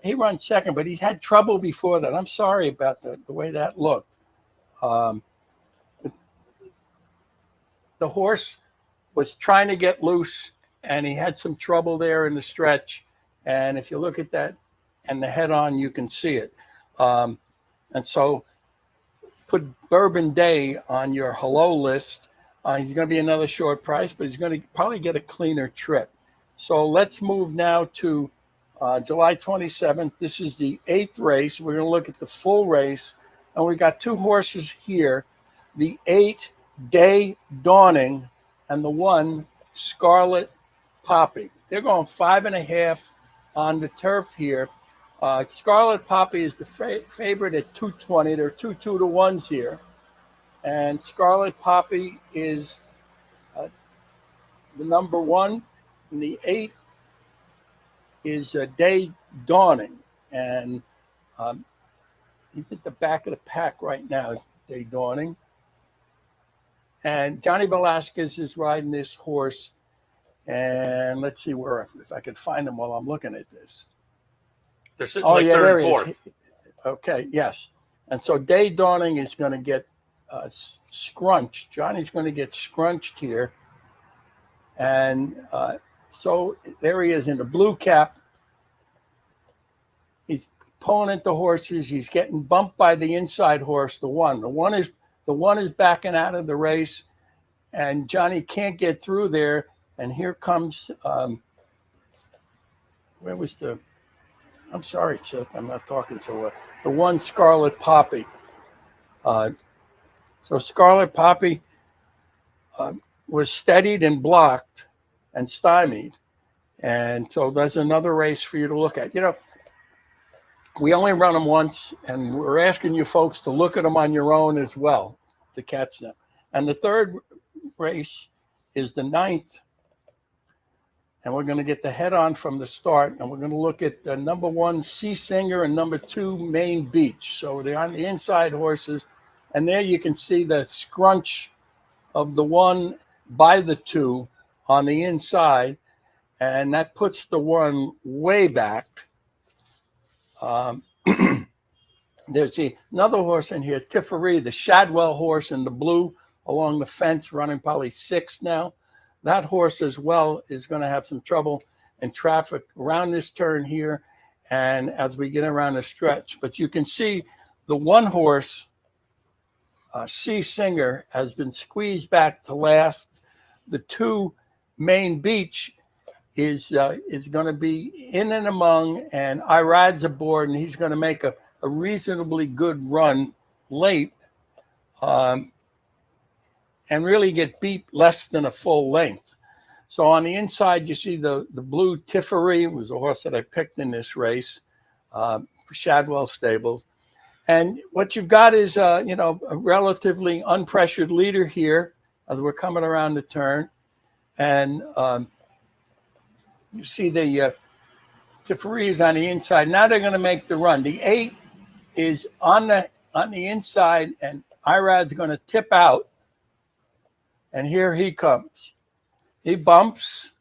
He runs second, but he's had trouble before that. I'm sorry about the way that looked. The horse was trying to get loose, and he had some trouble there in the stretch. And if you look at that and the head-on, you can see it. And so put Bourbon Day on your hello list. He's going to be another short price, but he's going to probably get a cleaner trip. So let's move now to July 27th. This is the 8th race. We're going to look at the full race. And we got 2 horses here, the 8 Day Dawning and the 1 Scarlet Poppy. They're going 5.5 on the turf here. Scarlet Poppy is the favorite at 220. There are 2 2-to-1s here. And Scarlet Poppy is the number 1. And the 8 is Day Dawning. And he's at the back of the pack right now, Day Dawning. And Johnny Velasquez is riding this horse. And let's see if I could find him while I'm looking at this. They're sitting like third and fourth. Okay, yes. And so Day Dawning is going to get scrunched. Johnny's going to get scrunched here. And so there he is in the blue cap. He's pulling into horses. He's getting bumped by the inside horse, the 1. The one is backing out of the race, and Johnny can't get through there. And here comes I'm sorry, Seth, I'm not talking so well. The 1 Scarlet Poppy. So Scarlet Poppy was steadied and blocked and stymied. And so there's another race for you to look at. You know, we only run them once, and we're asking you folks to look at them on your own as well to catch them. And the 3rd race is the 9th. And we're going to get the head-on from the start, and we're going to look at number 1, Sea Singer, and number 2, Main Beach. So they're on the inside horses, and there you can see the scrunch of the 1 by the 2 on the inside, and that puts the 1 way back. There's another horse in here, Tiffery, the Shadwell horse in the blue along the fence, running probably 6th now. That horse as well is going to have some trouble in traffic around this turn here and as we get around the stretch. But you can see the 1 horse, Sea Singer, has been squeezed back to last. The 2, Main Beach, is going to be in and among, and Irad's aboard, and he's going to make a reasonably good run late. And really get beat less than a full length. So on the inside, you see the blue Tiffery was a horse that I picked in this race for Shadwell Stables. And what you've got is, a relatively unpressured leader here as we're coming around the turn. And you see the Tiffery is on the inside. Now they're going to make the run. The 8 is on the inside, and Irad's going to tip out. And here he comes. He bumps.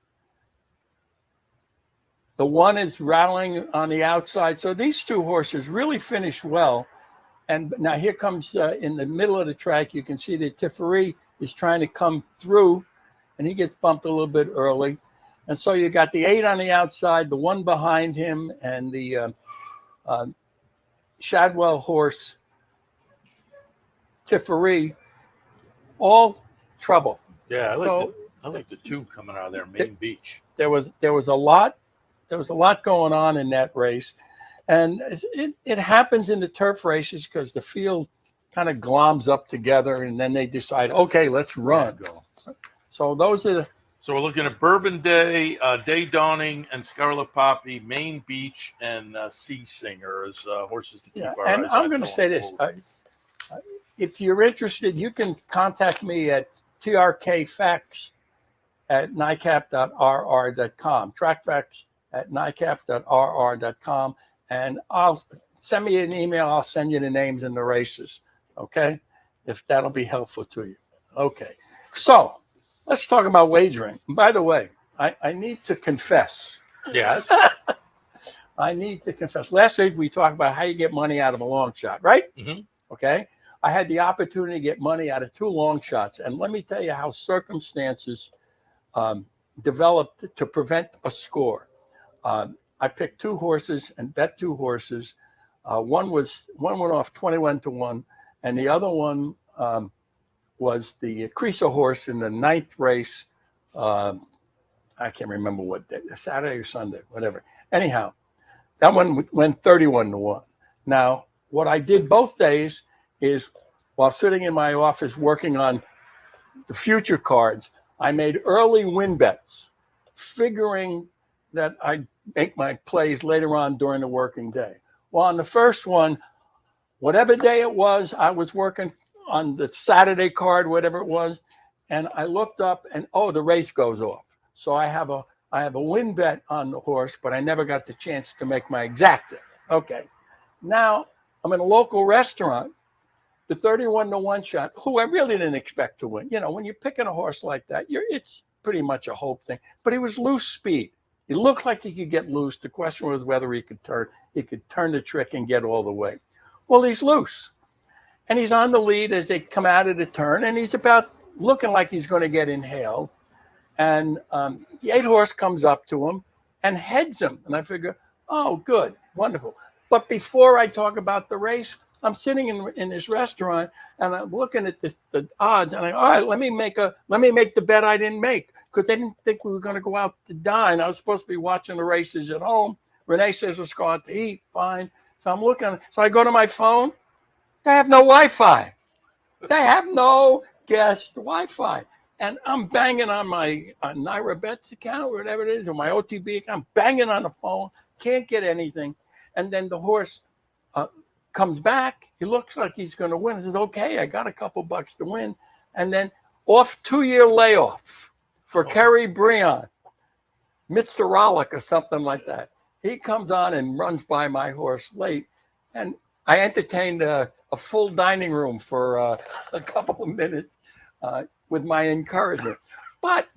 The 1 is rattling on the outside. So these 2 horses really finished well. And now here comes in the middle of the track, you can see that Tiffery is trying to come through, and he gets bumped a little bit early. And so you got the 8 on the outside, the 1 behind him, and the Shadwell horse, Tiffery, all trouble. Yeah, I like the 2 coming out of there, Main Beach. There was a lot going on in that race, and it happens in the turf races because the field kind of gloms up together, and then they decide, okay, let's run. So those are So we're looking at Bourbon Day, Day Dawning, and Scarlet Poppy, Main Beach, and Sea Singer as horses to keep our eyes on. And I'm going to say this. If you're interested, you can contact me at trkfacts@nicap.rr.com, trackfacts@nicap.rr.com, and I'll send me an email. I'll send you the names and the races, okay, if that'll be helpful to you. Okay, so let's talk about wagering. By the way, I need to confess. Yes. I need to confess. Last week, we talked about how you get money out of a long shot, right? Mm-hmm. Okay. I had the opportunity to get money out of 2 long shots. And let me tell you how circumstances developed to prevent a score. I picked 2 horses and bet 2 horses. One went off 21-1, and the other one was the Creaser horse in the 9th race. I can't remember what day, Saturday or Sunday, whatever. Anyhow, that one went 31-1. Now, what I did both days is, while sitting in my office working on the future cards, I made early win bets, figuring that I'd make my plays later on during the working day. Well, on the first one, whatever day it was, I was working on the Saturday card, whatever it was, and I looked up and, oh, the race goes off. So I have a win bet on the horse, but I never got the chance to make my exacta. Okay. Now I'm in a local restaurant, the 31-1 shot, who I really didn't expect to win. You know, when you're picking a horse like that, it's pretty much a hope thing. But he was loose speed. He looked like he could get loose. The question was whether he could turn the trick and get all the way. Well, he's loose. And he's on the lead as they come out of the turn, and he's about looking like he's going to get inhaled. And the 8 horse comes up to him and heads him. And I figure, oh, good, wonderful. But before I talk about the race, I'm sitting in this restaurant and I'm looking at the odds, and all right, let me make the bet I didn't make, because they didn't think we were going to go out to dine. I was supposed to be watching the races at home. Renee says let's go out to eat. Fine. So I'm looking. So I go to my phone. They have no Wi-Fi. They have no guest Wi-Fi. And I'm banging on my Naira Bets account, or whatever it is, or my OTB account. I'm banging on the phone. Can't get anything. And then the horse comes back. He looks like he's going to win. He says, okay, I got a couple bucks to win. And then off 2-year layoff for Kerry Breon, Mr. Rollick or something like that. He comes on and runs by my horse late. And I entertained a full dining room for a couple of minutes with my encouragement. But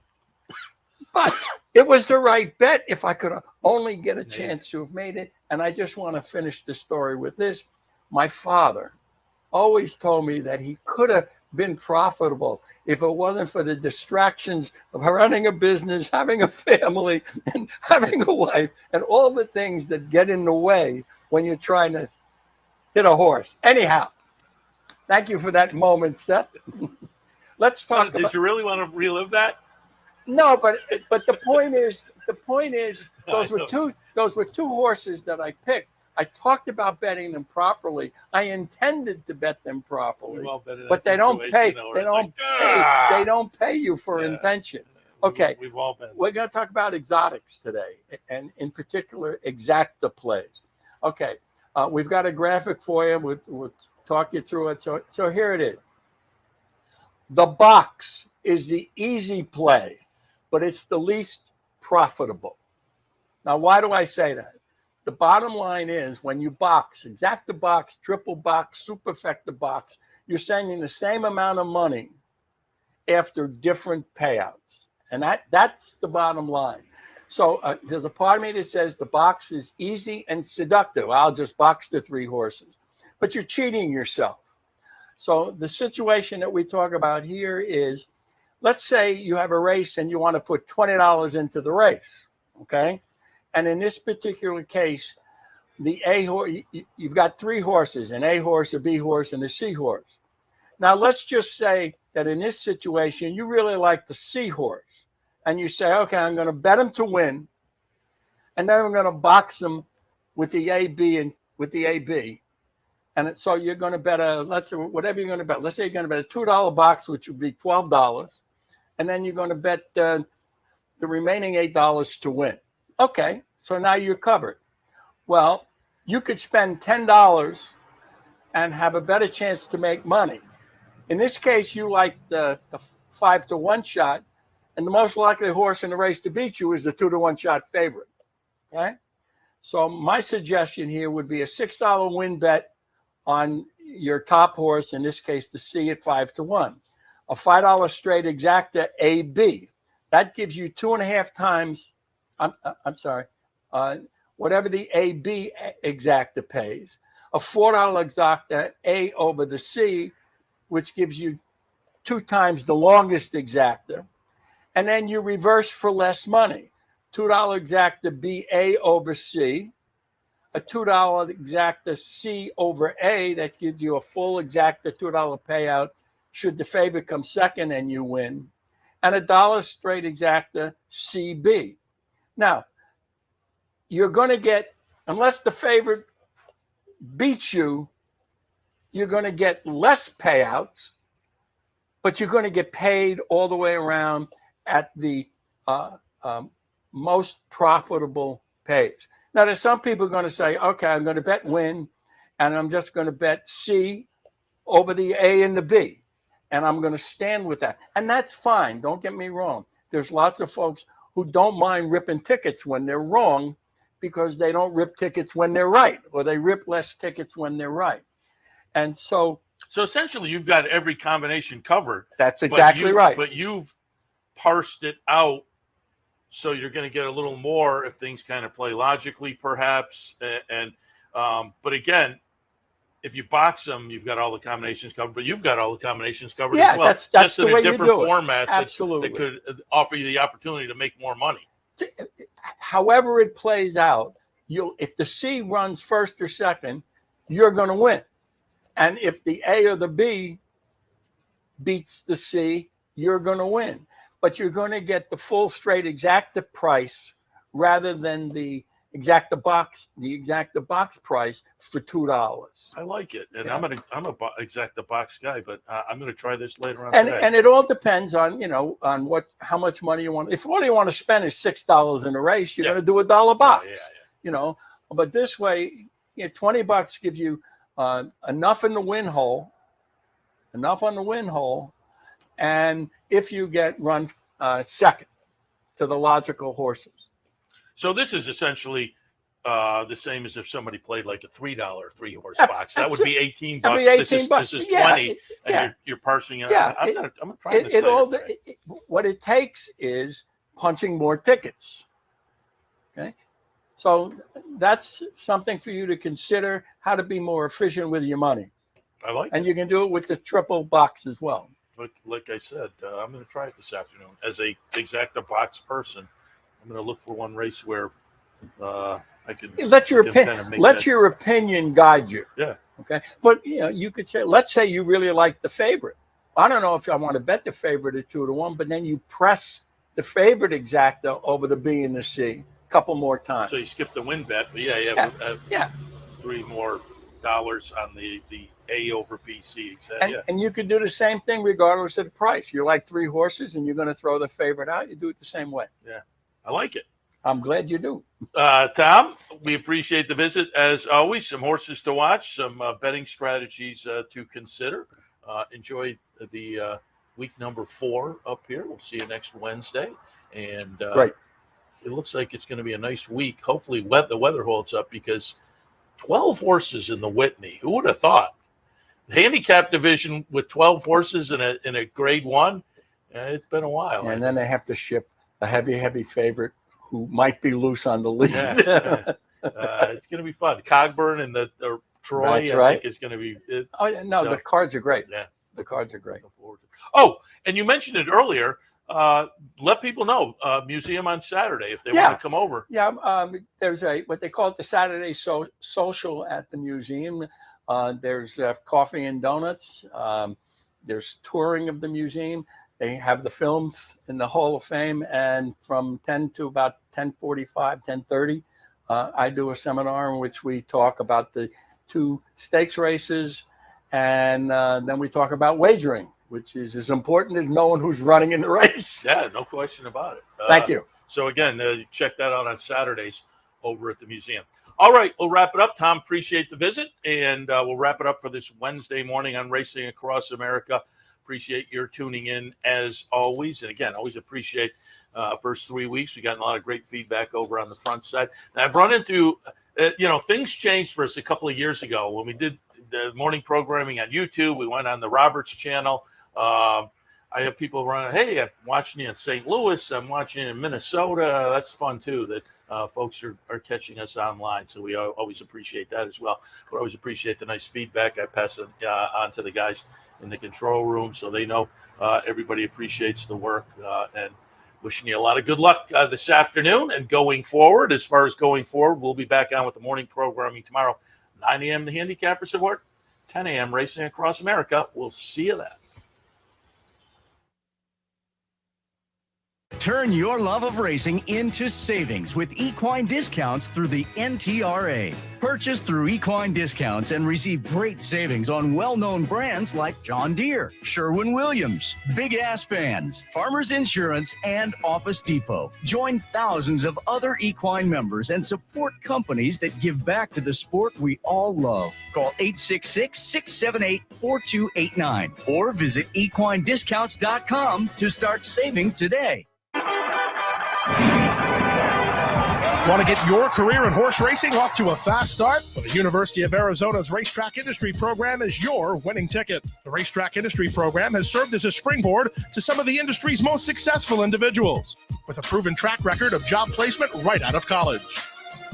it was the right bet if I could only get a chance to have made it. And I just want to finish the story with this. My father always told me that he could have been profitable if it wasn't for the distractions of running a business, having a family, and having a wife, and all the things that get in the way when you're trying to hit a horse. Anyhow, thank you for that moment, Seth. Let's talk. Did you really want to relive that? No, but the point is those were two horses that I picked. I talked about betting them properly. I intended to bet them properly, but they don't pay. They don't pay you for intention. Okay, we've all been. We're going to talk about exotics today, and in particular, exacta plays. Okay, we've got a graphic for you. We'll talk you through it. So here it is. The box is the easy play, but it's the least profitable. Now, why do I say that? The bottom line is when you box, exacta box, triple box, superfecta box, you're sending the same amount of money after different payouts. And that's the bottom line. So there's a part of me that says the box is easy and seductive. I'll just box the 3 horses. But you're cheating yourself. So the situation that we talk about here is, let's say you have a race and you want to put $20 into the race, okay? And in this particular case, the A horse, you've got 3 horses, an A horse, a B horse, and a C horse. Now, let's just say that in this situation, you really like the C horse. And you say, okay, I'm going to bet him to win. And then I'm going to box him with the AB and with the AB. And so you're going to bet let's say, whatever you're going to bet. Let's say you're going to bet a $2 box, which would be $12. And then you're going to bet the remaining $8 to win. Okay, so now you're covered. Well, you could spend $10 and have a better chance to make money. In this case, you like the 5-1 shot, and the most likely horse in the race to beat you is the 2-1 shot favorite. Okay, so my suggestion here would be a $6 win bet on your top horse, in this case, the C at 5-1. A $5 straight exacta AB. That gives you 2.5 times. I'm sorry, whatever the AB exacta pays, a $4 exacta A over the C, which gives you 2 times the longest exacta, and then you reverse for less money. $2 exacta BA over C, a $2 exacta C over A. That gives you a full exacta $2 payout should the favorite come second and you win, and a $1 straight exacta CB. Now, you're going to get, unless the favorite beats you, you're going to get less payouts, but you're going to get paid all the way around at the most profitable pays. Now, there's some people going to say, okay, I'm going to bet win, and I'm just going to bet C over the A and the B, and I'm going to stand with that. And that's fine. Don't get me wrong. There's lots of folks who don't mind ripping tickets when they're wrong because they don't rip tickets when they're right, or they rip less tickets when they're right. And so essentially you've got every combination covered. That's exactly right. But you've parsed it out so you're going to get a little more if things kind of play logically, perhaps. But again, if you box them, you've got all the combinations covered, but you've got all the combinations covered as well. That's just the in way a different you do format it. Absolutely. That could offer you the opportunity to make more money. However it plays out, if the C runs first or second, you're going to win. And if the A or the B beats the C, you're going to win. But you're going to get the full straight exacta price rather than the exacta box price for $2. I like it, and I'm a exacta box guy, but I'm going to try this later on. And it all depends on how much money you want. If all you want to spend is $6 in a race, you're going to do a $1 box. But this way, $20 gives you enough in the win hole, and if you get run second to the logical horses. So this is essentially the same as if somebody played like a $3 3-horse box. That would be $18. That'd be $18. This is 20, and you're parsing it. Yeah, I'm gonna try this later. What it takes is punching more tickets. Okay, so that's something for you to consider, how to be more efficient with your money. I like and you can do it with the triple box as well. Like I said, I'm going to try it this afternoon. As a exacta box person, I'm going to look for one race where I can let your opinion guide you. Yeah. Okay. But you could say, let's say you really like the favorite. I don't know if I want to bet the favorite at 2-1, but then you press the favorite exacta over the B and the C a couple more times. So you skip the win bet, but $3 more on the A over B, C. Exactly. And you could do the same thing regardless of the price. You like 3 horses and you're going to throw the favorite out. You do it the same way. Yeah. I like it. I'm glad you do. Tom, we appreciate the visit as always. Some horses to watch, some betting strategies to consider. Enjoy the week number 4 up here. We'll see you next Wednesday. And great. It looks like it's going to be a nice week. Hopefully the weather holds up because 12 horses in the Whitney. Who would have thought? The handicap division with 12 horses in a grade 1. It's been a while. And then they have to ship a heavy favorite who might be loose on the lead. It's going to be fun. Cogburn and the Troy, That's right. I think is going to be. The cards are great. Yeah, the cards are great. Oh, and you mentioned it earlier. Let people know museum on Saturday if they want to come over. Yeah, there's what they call it the Saturday social at the museum. There's coffee and donuts. There's touring of the museum. They have the films in the Hall of Fame, and from 10 to about 10:45, 10:30, I do a seminar in which we talk about the 2 stakes races, and then we talk about wagering, which is as important as knowing who's running in the race. Yeah, no question about it. Thank you. So again, check that out on Saturdays over at the museum. All right, we'll wrap it up. Tom, appreciate the visit, and we'll wrap it up for this Wednesday morning on Racing Across America. Appreciate your tuning in as always. And again, always appreciate first 3 weeks. We got a lot of great feedback over on the front side. And I've run into, things changed for us a couple of years ago when we did the morning programming on YouTube. We went on the Roberts channel. I have people running, hey, I'm watching you in St. Louis. I'm watching you in Minnesota. That's fun, too, that folks are catching us online. So we always appreciate that as well. But always appreciate the nice feedback. I pass it on to the guys in the control room so they know everybody appreciates the work. And wishing you a lot of good luck this afternoon and going forward. As far as going forward, we'll be back on with the morning programming tomorrow, 9 a.m. the Handicappers Award, 10 a.m. Racing Across America. We'll see you then. Turn your love of racing into savings with equine discounts through the NTRA. Purchase through equine discounts and receive great savings on well-known brands like John Deere, Sherwin-Williams, Big Ass Fans, Farmers Insurance, and Office Depot. Join thousands of other equine members and support companies that give back to the sport we all love. Call 866-678-4289 or visit equinediscounts.com to start saving today. Want to get your career in horse racing off to a fast start? Well, the University of Arizona's Racetrack Industry Program is your winning ticket. The Racetrack Industry Program has served as a springboard to some of the industry's most successful individuals, with a proven track record of job placement right out of college.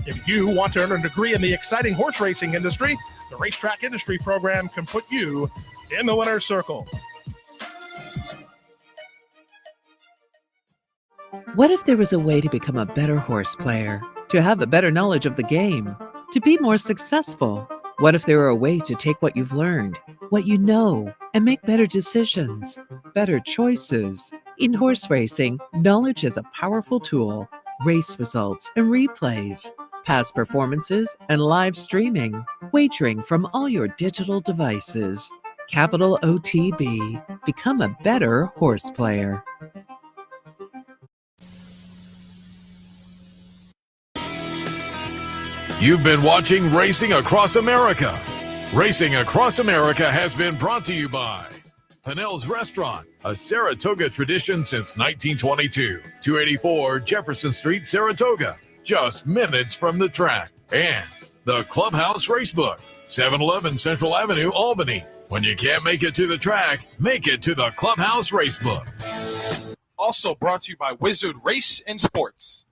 If you want to earn a degree in the exciting horse racing industry, the Racetrack Industry Program can put you in the winner's circle. What if there was a way to become a better horse player, to have a better knowledge of the game, to be more successful? What if there were a way to take what you've learned, what you know, and make better decisions, better choices? In horse racing, knowledge is a powerful tool. Race results and replays, past performances and live streaming, wagering from all your digital devices. Capital OTB. Become a better horse player. You've been watching Racing Across America. Racing Across America has been brought to you by Pinnell's Restaurant, a Saratoga tradition since 1922. 284 Jefferson Street, Saratoga, just minutes from the track. And the Clubhouse Racebook, 711 Central Avenue, Albany. When you can't make it to the track, make it to the Clubhouse Racebook. Also brought to you by Wizard Race and Sports.